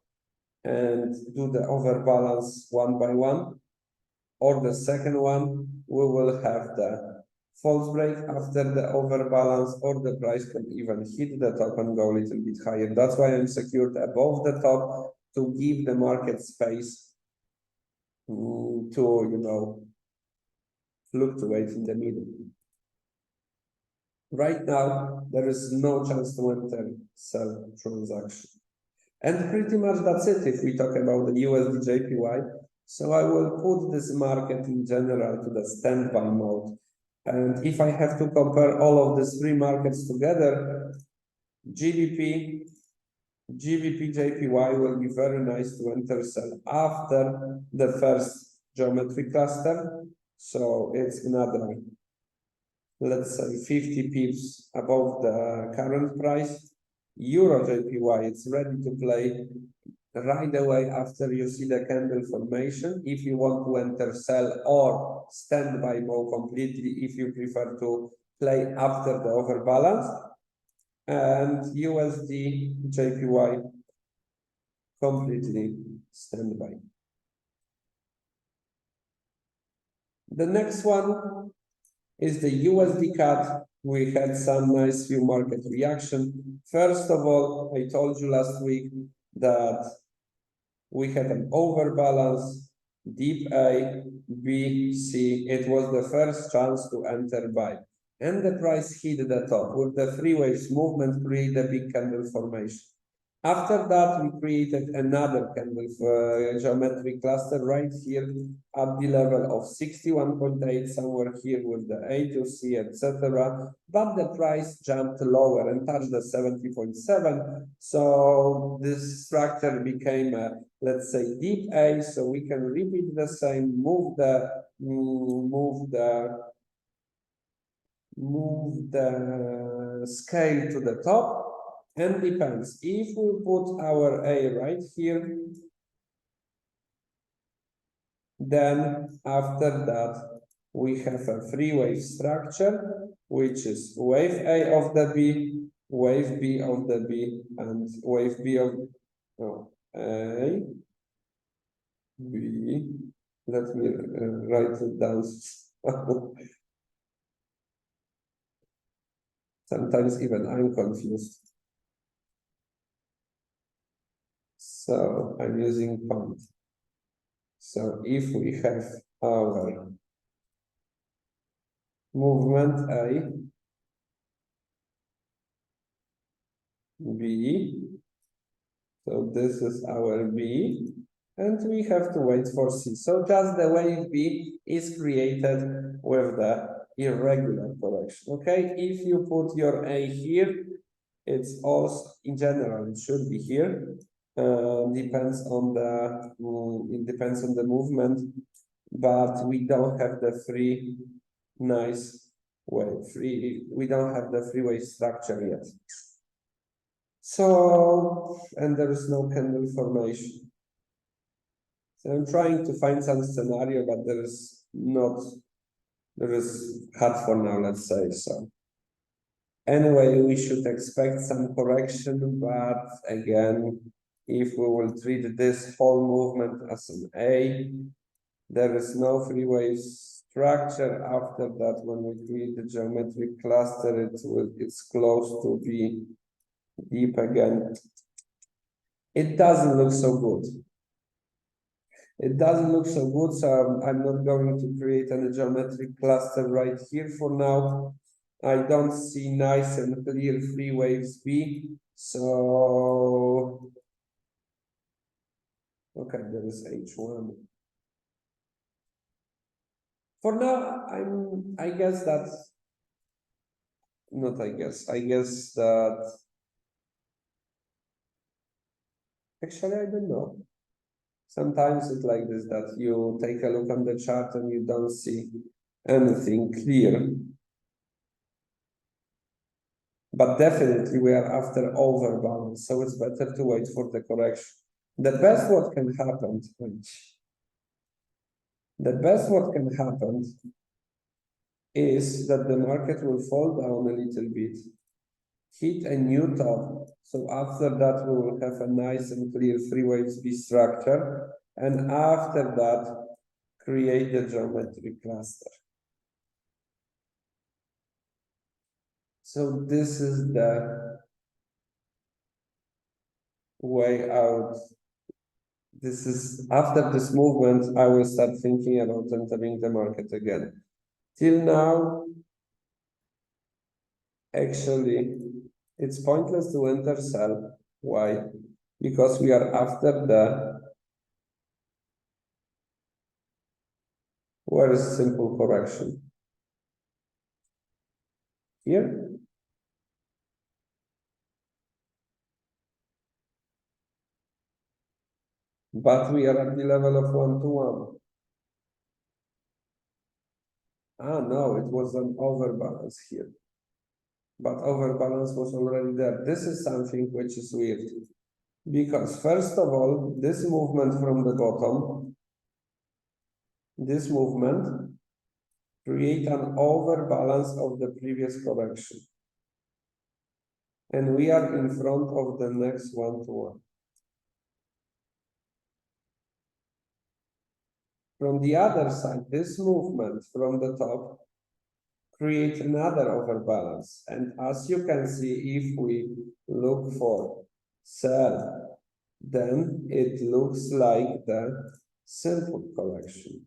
and do the overbalance one by one. Or the second one, we will have the false break after the overbalance, or the price can even hit the top and go a little bit higher. That's why I'm secured above the top to give the market space to, fluctuate in the middle. Right now, there is no chance to enter sell transaction. And pretty much that's it if we talk about the USD JPY. So I will put this market in general to the standby mode. And if I have to compare all of these three markets together, GBP, JPY will be very nice to enter sell after the first geometry cluster. So it's another, let's say 50 pips above the current price. Euro JPY, it's ready to play right away after you see the candle formation. If you want to enter sell or standby mode completely, if you prefer to play after the overbalance, and USD JPY completely standby. The next one is the USD CAD. We had some nice few market reaction. First of all, I told you last week that we had an overbalance, deep A, B, C. It was the first chance to enter buy. And the price hit the top with the three waves movement, create a big candle formation. After that, we created another candle geometric cluster right here at the level of 61.8, somewhere here with the A to C, etc. But the price jumped lower and touched the 70.7. So this structure became a, let's say, deep A. So we can repeat the same, move the scale to the top. And depends. If we put our A right here, then after that we have a three-wave structure, which is wave A of the B, wave B of the B, and wave B of A, B. Let me write it down. Sometimes even I'm confused. So I'm using font. So if we have our movement A, B, so this is our B, and we have to wait for C. So just the wave B is created with the irregular correction. Okay, if you put your A here, it's also in general it should be here. Depends on the it depends on the movement, but we don't have the free nice way. We don't have the three-way structure yet. So, and there is no candle formation. So I'm trying to find some scenario, but there is hard for now, let's say so. Anyway, we should expect some correction, but again, if we will treat this whole movement as an A, there is no free wave structure. After that, when we create the geometric cluster, it's close to be deep again. It doesn't look so good. It doesn't look so good, so I'm not going to create any geometric cluster right here for now. I don't see nice and clear free waves B, so okay, there is H1. For now, I guess that actually I don't know. Sometimes it's like this, that you take a look on the chart and you don't see anything clear. But definitely we are after overbalance, so it's better to wait for the correction. The best what can happen is that the market will fall down a little bit, hit a new top. So after that, we will have a nice and clear free waves B structure. And after that, create the geometric cluster. So this is the way out. This is after this movement, I will start thinking about entering the market again. Till now, actually, it's pointless to enter sell. Why? Because we are after the where is simple correction? Here? But we are at the level of 1-to-1. Ah, no, it was an overbalance here. But overbalance was already there. This is something which is weird. Because first of all, this movement from the bottom, this movement create an overbalance of the previous correction. And we are in front of the next 1-to-1. From the other side, this movement from the top create another overbalance. And as you can see, if we look for sell, then it looks like the simple correction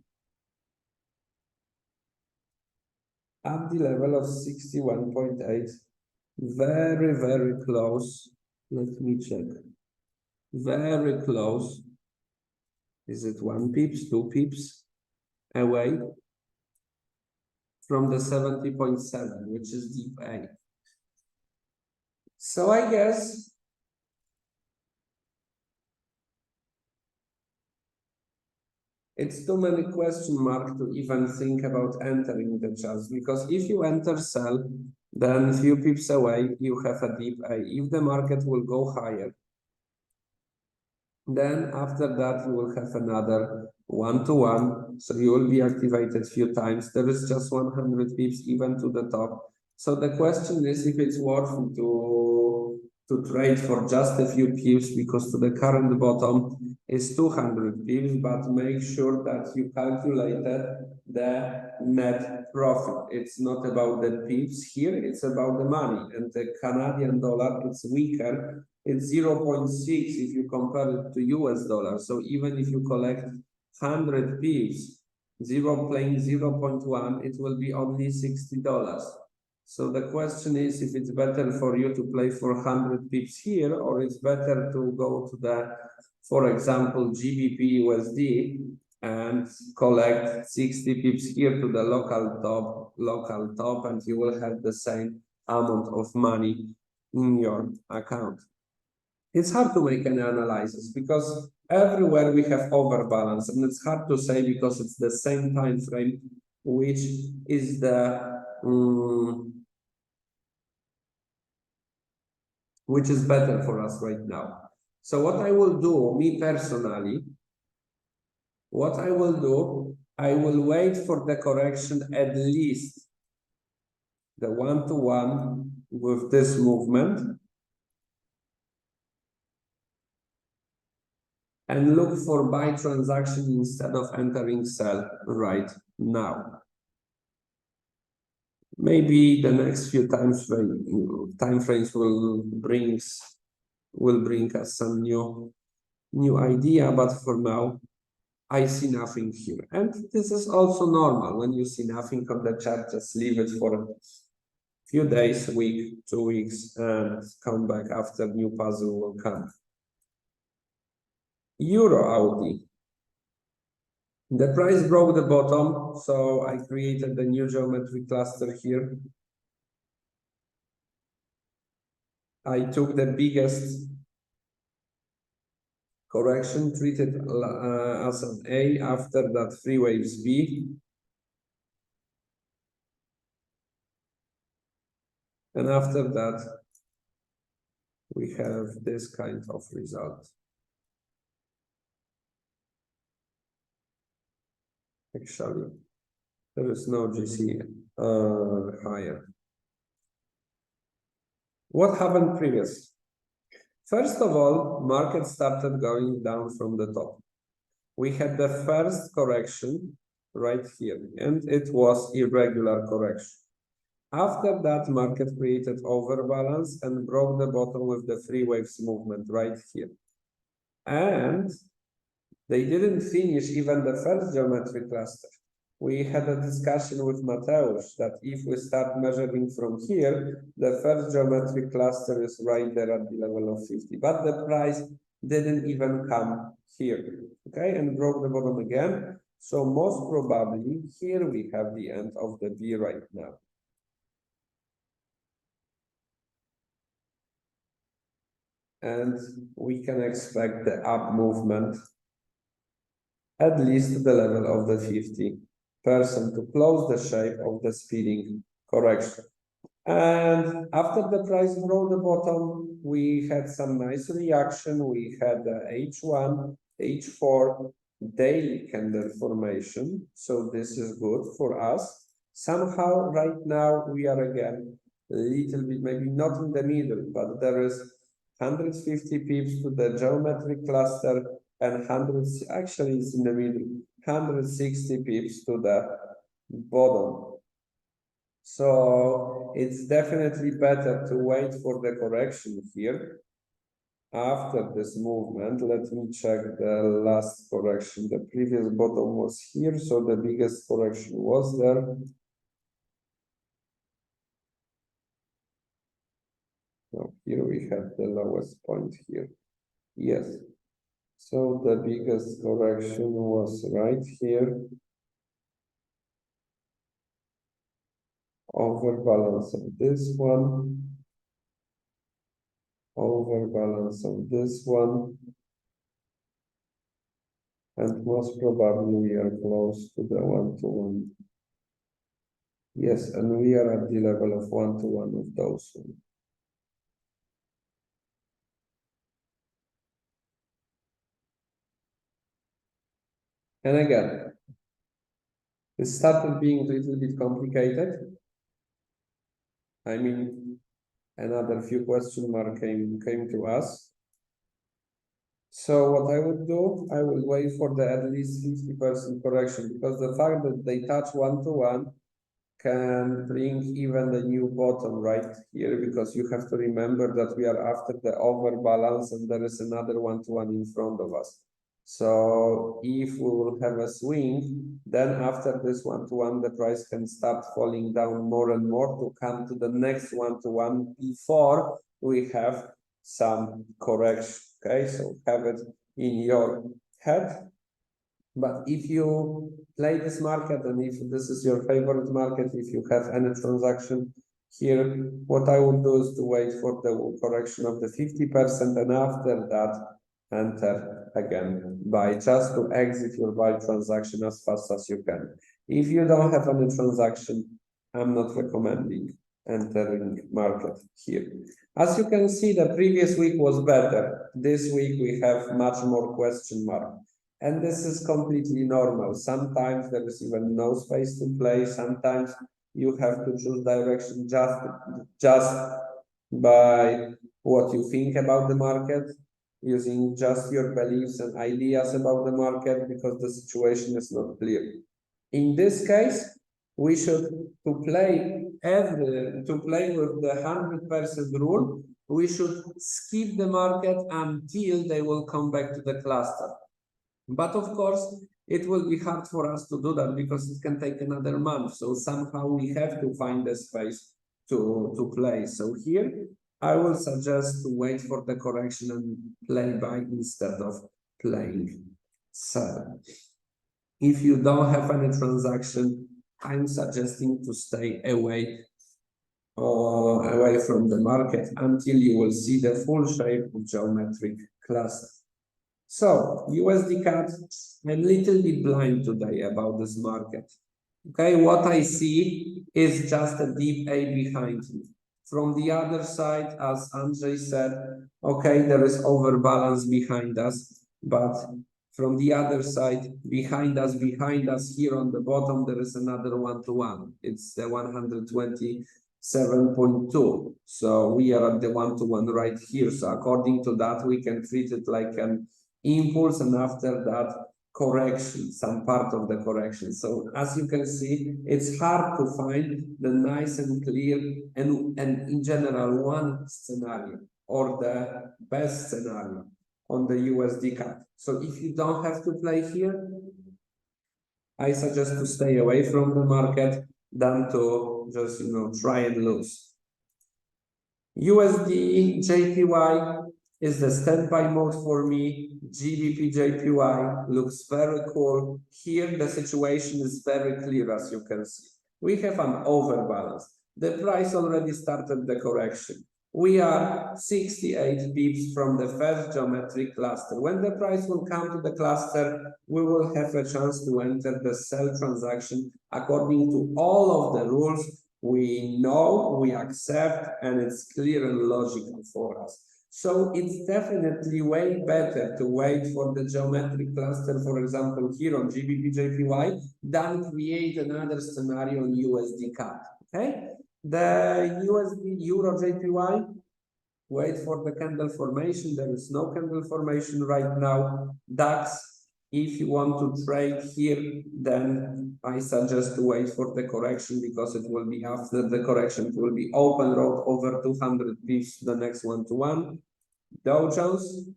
at the level of 61.8. Very, very close. Let me check. Very close. Is it 1 pips, 2 pips away from the 70.7, which is deep A? So I guess it's too many question marks to even think about entering the charts, because if you enter sell, then few pips away, you have a deep A. If the market will go higher, then after that, you will have another 1-to-1. So you will be activated few times. There is just 100 pips even to the top. So the question is if it's worth to trade for just a few pips, because to the current bottom is 200 pips, but make sure that you calculated the net profit. It's not about the pips here, it's about the money. And the Canadian dollar, it's weaker. It's 0.6 if you compare it to US dollar. So even if you collect 100 pips, 0.1, it will be only $60. So the question is if it's better for you to play for 100 pips here, or it's better to go to the, for example, GBP USD and collect 60 pips here to the local top, and you will have the same amount of money in your account. It's hard to make an analysis because everywhere we have overbalance, and it's hard to say because it's the same time frame, which is the which is better for us right now. So what I will do, me personally, I will wait for the correction at least the 1-to-1 with this movement. and look for buy transaction instead of entering sell right now. Maybe the next few time frames will bring us some new idea, but for now I see nothing here. And this is also normal. When you see nothing on the chart, just leave it for a few days, a week, 2 weeks, and come back after new puzzle will come. Euro Audi. The price broke the bottom, so I created the new geometry cluster here. I took the biggest correction, treated as an A, after that 3 waves B. And after that, we have this kind of result. Actually, there is no GC higher. What happened previous? First of all, market started going down from the top. We had the first correction right here, and it was irregular correction. After that, market created overbalance and broke the bottom with the 3 waves movement right here. And they didn't finish even the first geometry cluster. We had a discussion with Mateusz that if we start measuring from here, the first geometry cluster is right there at the level of 50, but the price didn't even come here, okay, and broke the bottom again. So most probably here we have the end of the V right now. And we can expect the up movement at least to the level of the 50% to close the shape of the speeding correction. And after the price broke the bottom, we had some nice reaction. We had the H1, H4 daily candle formation. So this is good for us. Somehow right now we are again a little bit, maybe not in the middle, but there is 150 pips to the geometric cluster and actually it's in the middle, 160 pips to the bottom. So it's definitely better to wait for the correction here. After this movement, let me check the last correction. The previous bottom was here, so the biggest correction was there. Now here we have the lowest point here. Yes. So the biggest correction was right here. Overbalance of this one. Overbalance of this one. And most probably we are close to the 1-to-1. Yes, and we are at the level of 1-to-1 of those. And again, it started being a little bit complicated. I mean, another few question marks came to us. So what I would do, I will wait for the at least 50% correction, because the fact that they touch 1-to-1 can bring even the new bottom right here, because you have to remember that we are after the overbalance and there is another 1-to-1 in front of us. So if we will have a swing, then after this 1-to-1, the price can start falling down more and more to come to the next 1-to-1 before we have some correction. Okay, so have it in your head. But if you play this market and if this is your favorite market, if you have any transaction here, what I would do is to wait for the correction of the 50% and after that enter again buy, just to exit your buy transaction as fast as you can. If you don't have any transaction, I'm not recommending entering market here. As you can see, the previous week was better. This week we have much more question mark. And this is completely normal. Sometimes there is even no space to play. Sometimes you have to choose direction just by what you think about the market. using just your beliefs and ideas about the market because the situation is not clear. In this case, we should to play with the 100% rule, we should skip the market until they will come back to the cluster. But of course, it will be hard for us to do that because it can take another month. So somehow we have to find a space to play. So here, I will suggest to wait for the correction and play buy instead of playing sell. If you don't have any transaction, I'm suggesting to stay away from the market until you will see the full shape of geometric cluster. So USD CAD, I'm a little bit blind today about this market. Okay, what I see is just a deep A behind me. From the other side, as Andrzej said, okay, there is overbalance behind us, but from the other side, behind us here on the bottom, there is another one-to-one. It's the 127.2. So we are at the one-to-one right here. So according to that, we can treat it like an impulse, and after that, correction, some part of the correction. So as you can see, it's hard to find the nice and clear and in general one scenario or the best scenario on the USD CAD. So if you don't have to play here, I suggest to stay away from the market than to just try and lose. USD JPY is the standby mode for me. GBP JPY looks very cool. Here the situation is very clear, as you can see. We have an overbalance. The price already started the correction. We are 68 pips from the first geometric cluster. When the price will come to the cluster, we will have a chance to enter the sell transaction according to all of the rules we know, we accept, and it's clear and logical for us. So it's definitely way better to wait for the geometric cluster, for example, here on GBP JPY, than create another scenario on USD CAD. Okay? The USD Euro JPY, wait for the candle formation. There is no candle formation right now. DAX, if you want to trade here, then I suggest to wait for the correction because it will be after the correction. It will be open road over 200 pips, the next one-to-one. Dow Jones,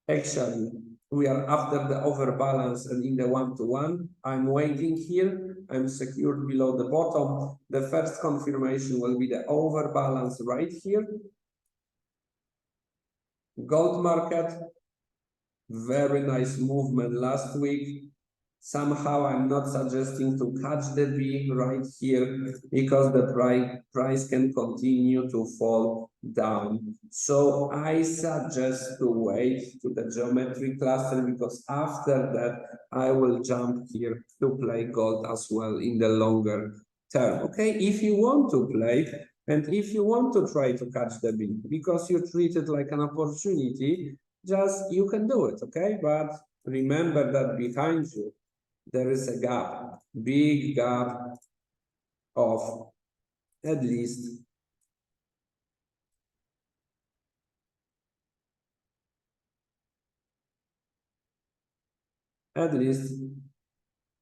actually, we are after the overbalance and in the one-to-one. I'm waiting here. I'm secured below the bottom. The first confirmation will be the overbalance right here. Gold market, very nice movement last week. Somehow I'm not suggesting to catch the B right here because the price can continue to fall down. So I suggest to wait to the geometric cluster because after that I will jump here to play gold as well in the longer term. Okay, if you want to play and if you want to try to catch the B because you treat it like an opportunity, just you can do it. Okay, but remember that behind you there is a gap, big gap of at least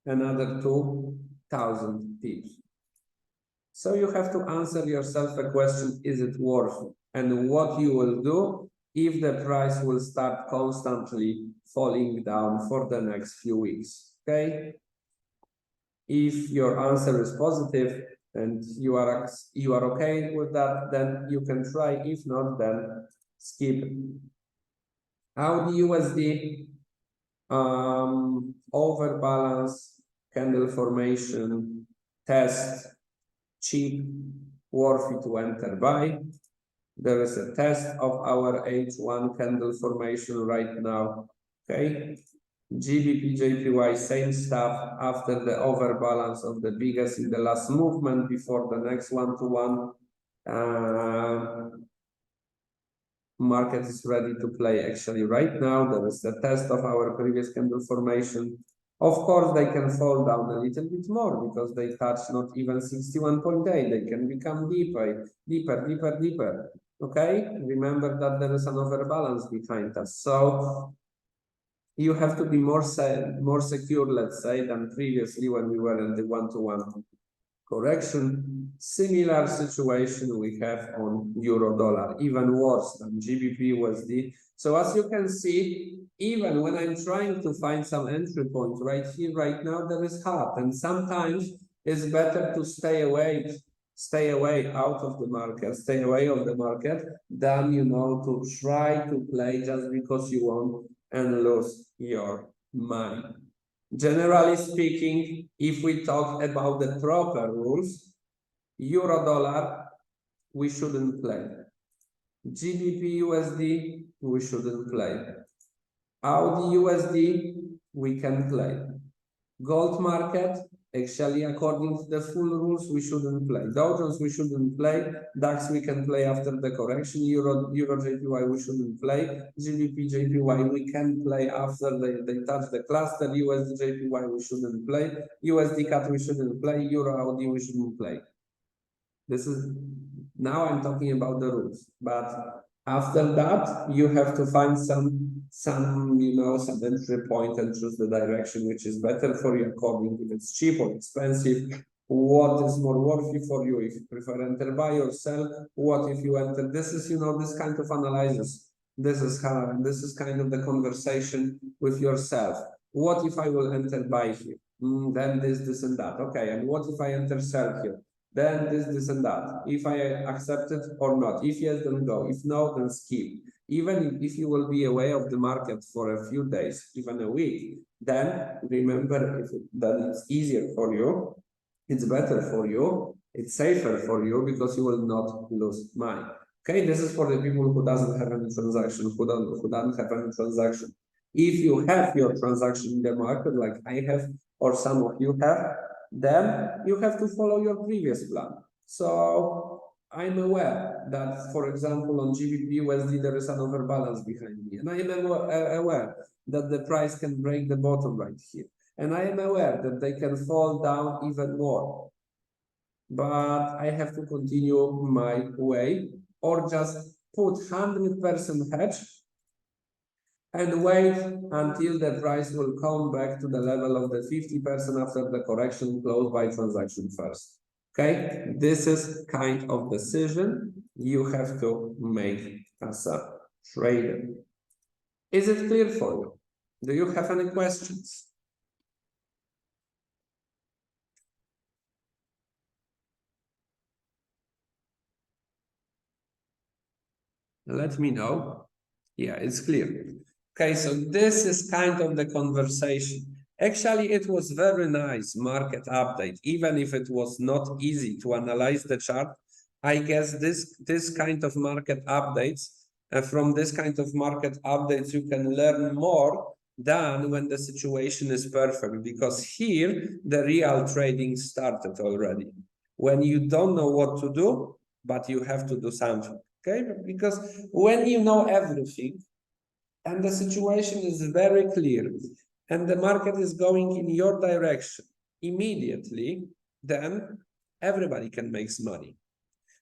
another 2,000 pips. So you have to answer yourself a question, is it worth it? And what you will do if the price will start constantly falling down for the next few weeks, okay? If your answer is positive and you are okay with that, then you can try. If not, then skip. How the USD overbalance, candle formation, test, cheap, worthy to enter buy. There is a test of our H1 candle formation right now. Okay. GBP JPY, same stuff after the overbalance of the biggest in the last movement before the next one-to-one. Market is ready to play actually right now. There is the test of our previous candle formation. Of course, they can fall down a little bit more because they touch not even 61.8. They can become deeper. Okay, remember that there is an overbalance behind us. So you have to be more secure, let's say, than previously when we were in the one-to-one correction. Similar situation we have on euro dollar, even worse than GBP USD. So as you can see, even when I'm trying to find some entry point right here, right now, there is hard, and sometimes it's better to stay away out of the market, stay away of the market, than to try to play just because you want and lose your money. Generally speaking, if we talk about the proper rules, euro dollar, we shouldn't play. GBP USD, we shouldn't play. Audi USD, we can play. Gold market, actually, according to the full rules, we shouldn't play. Dow Jones, we shouldn't play. DAX, we can play after the correction. Euro JPY, we shouldn't play. GBP JPY, we can play after they touch the cluster. USD JPY, we shouldn't play. USD CAD, we shouldn't play. Euro Audi, we shouldn't play. This is, now I'm talking about the rules, but after that, you have to find some entry point and choose the direction which is better for you according if it's cheap or expensive, what is more worthy for you, if you prefer enter buy or sell, what if you enter, this is, this kind of analysis. This is kind of the conversation with yourself. What if I will enter buy here? Then this and that. Okay, and what if I enter sell here? Then this and that. If I accept it or not. If yes, then go. If no, then skip. Even if you will be away of the market for a few days, even a week, then remember that it's easier for you, it's better for you, it's safer for you because you will not lose money. Okay, this is for the people who doesn't have any transaction, who don't have any transaction. If you have your transaction in the market, like I have, or some of you have, then you have to follow your previous plan. So I'm aware that, for example, on GBP USD, there is an overbalance behind me. And I am aware that the price can break the bottom right here. And I am aware that they can fall down even more. But I have to continue my way or just put 100% hedge and wait until the price will come back to the level of the 50% after the correction closed by transaction first. Okay, this is kind of decision you have to make as a trader. Is it clear for you? Do you have any questions? Let me know. Yeah, it's clear. Okay, so this is kind of the conversation. Actually, it was very nice market update, even if it was not easy to analyze the chart. I guess this kind of market updates, from this kind of market updates, you can learn more than when the situation is perfect, because here the real trading started already. When you don't know what to do, but you have to do something. Okay, because when you know everything and the situation is very clear and the market is going in your direction immediately, then everybody can make money.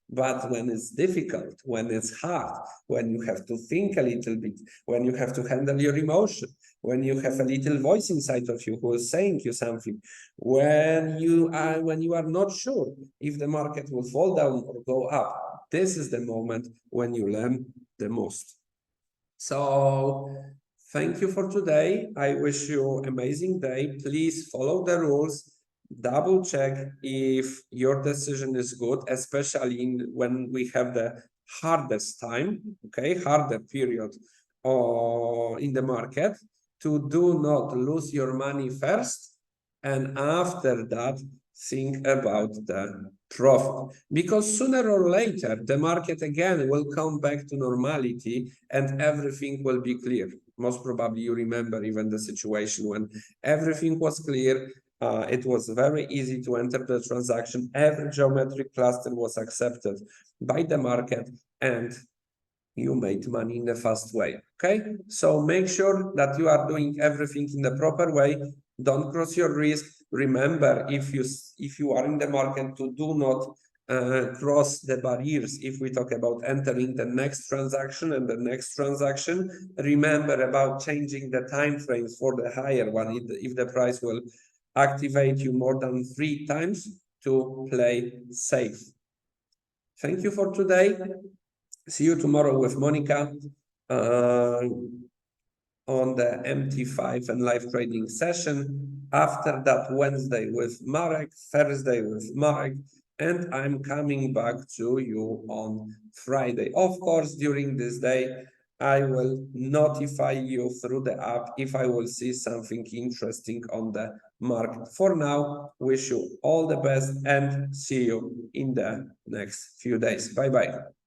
But when it's difficult, when it's hard, when you have to think a little bit, when you have to handle your emotion, when you have a little voice inside of you who is saying you something, when you are not sure if the market will fall down or go up, this is the moment when you learn the most. So thank you for today. I wish you an amazing day. Please follow the rules. Double check if your decision is good, especially when we have the hardest time, okay, harder period in the market, to do not lose your money first, and after that think about the profit, because sooner or later the market again will come back to normality and everything will be clear. Most probably you remember even the situation when everything was clear. It was very easy to enter the transaction. Every geometric cluster was accepted by the market and you made money in a fast way. Okay, so make sure that you are doing everything in the proper way. Don't cross your risk. Remember, if you are in the market, to do not cross the barriers if we talk about entering the next transaction and the next transaction. Remember about changing the time frames for the higher one if the price will activate you more than 3 times to play safe. Thank you for today. See you tomorrow with Monica on the MT5 and live trading session. After that, Wednesday with Marek, Thursday with Marek, and I'm coming back to you on Friday. Of course, during this day, I will notify you through the app if I will see something interesting on the market. For now, wish you all the best and see you in the next few days. Bye-bye.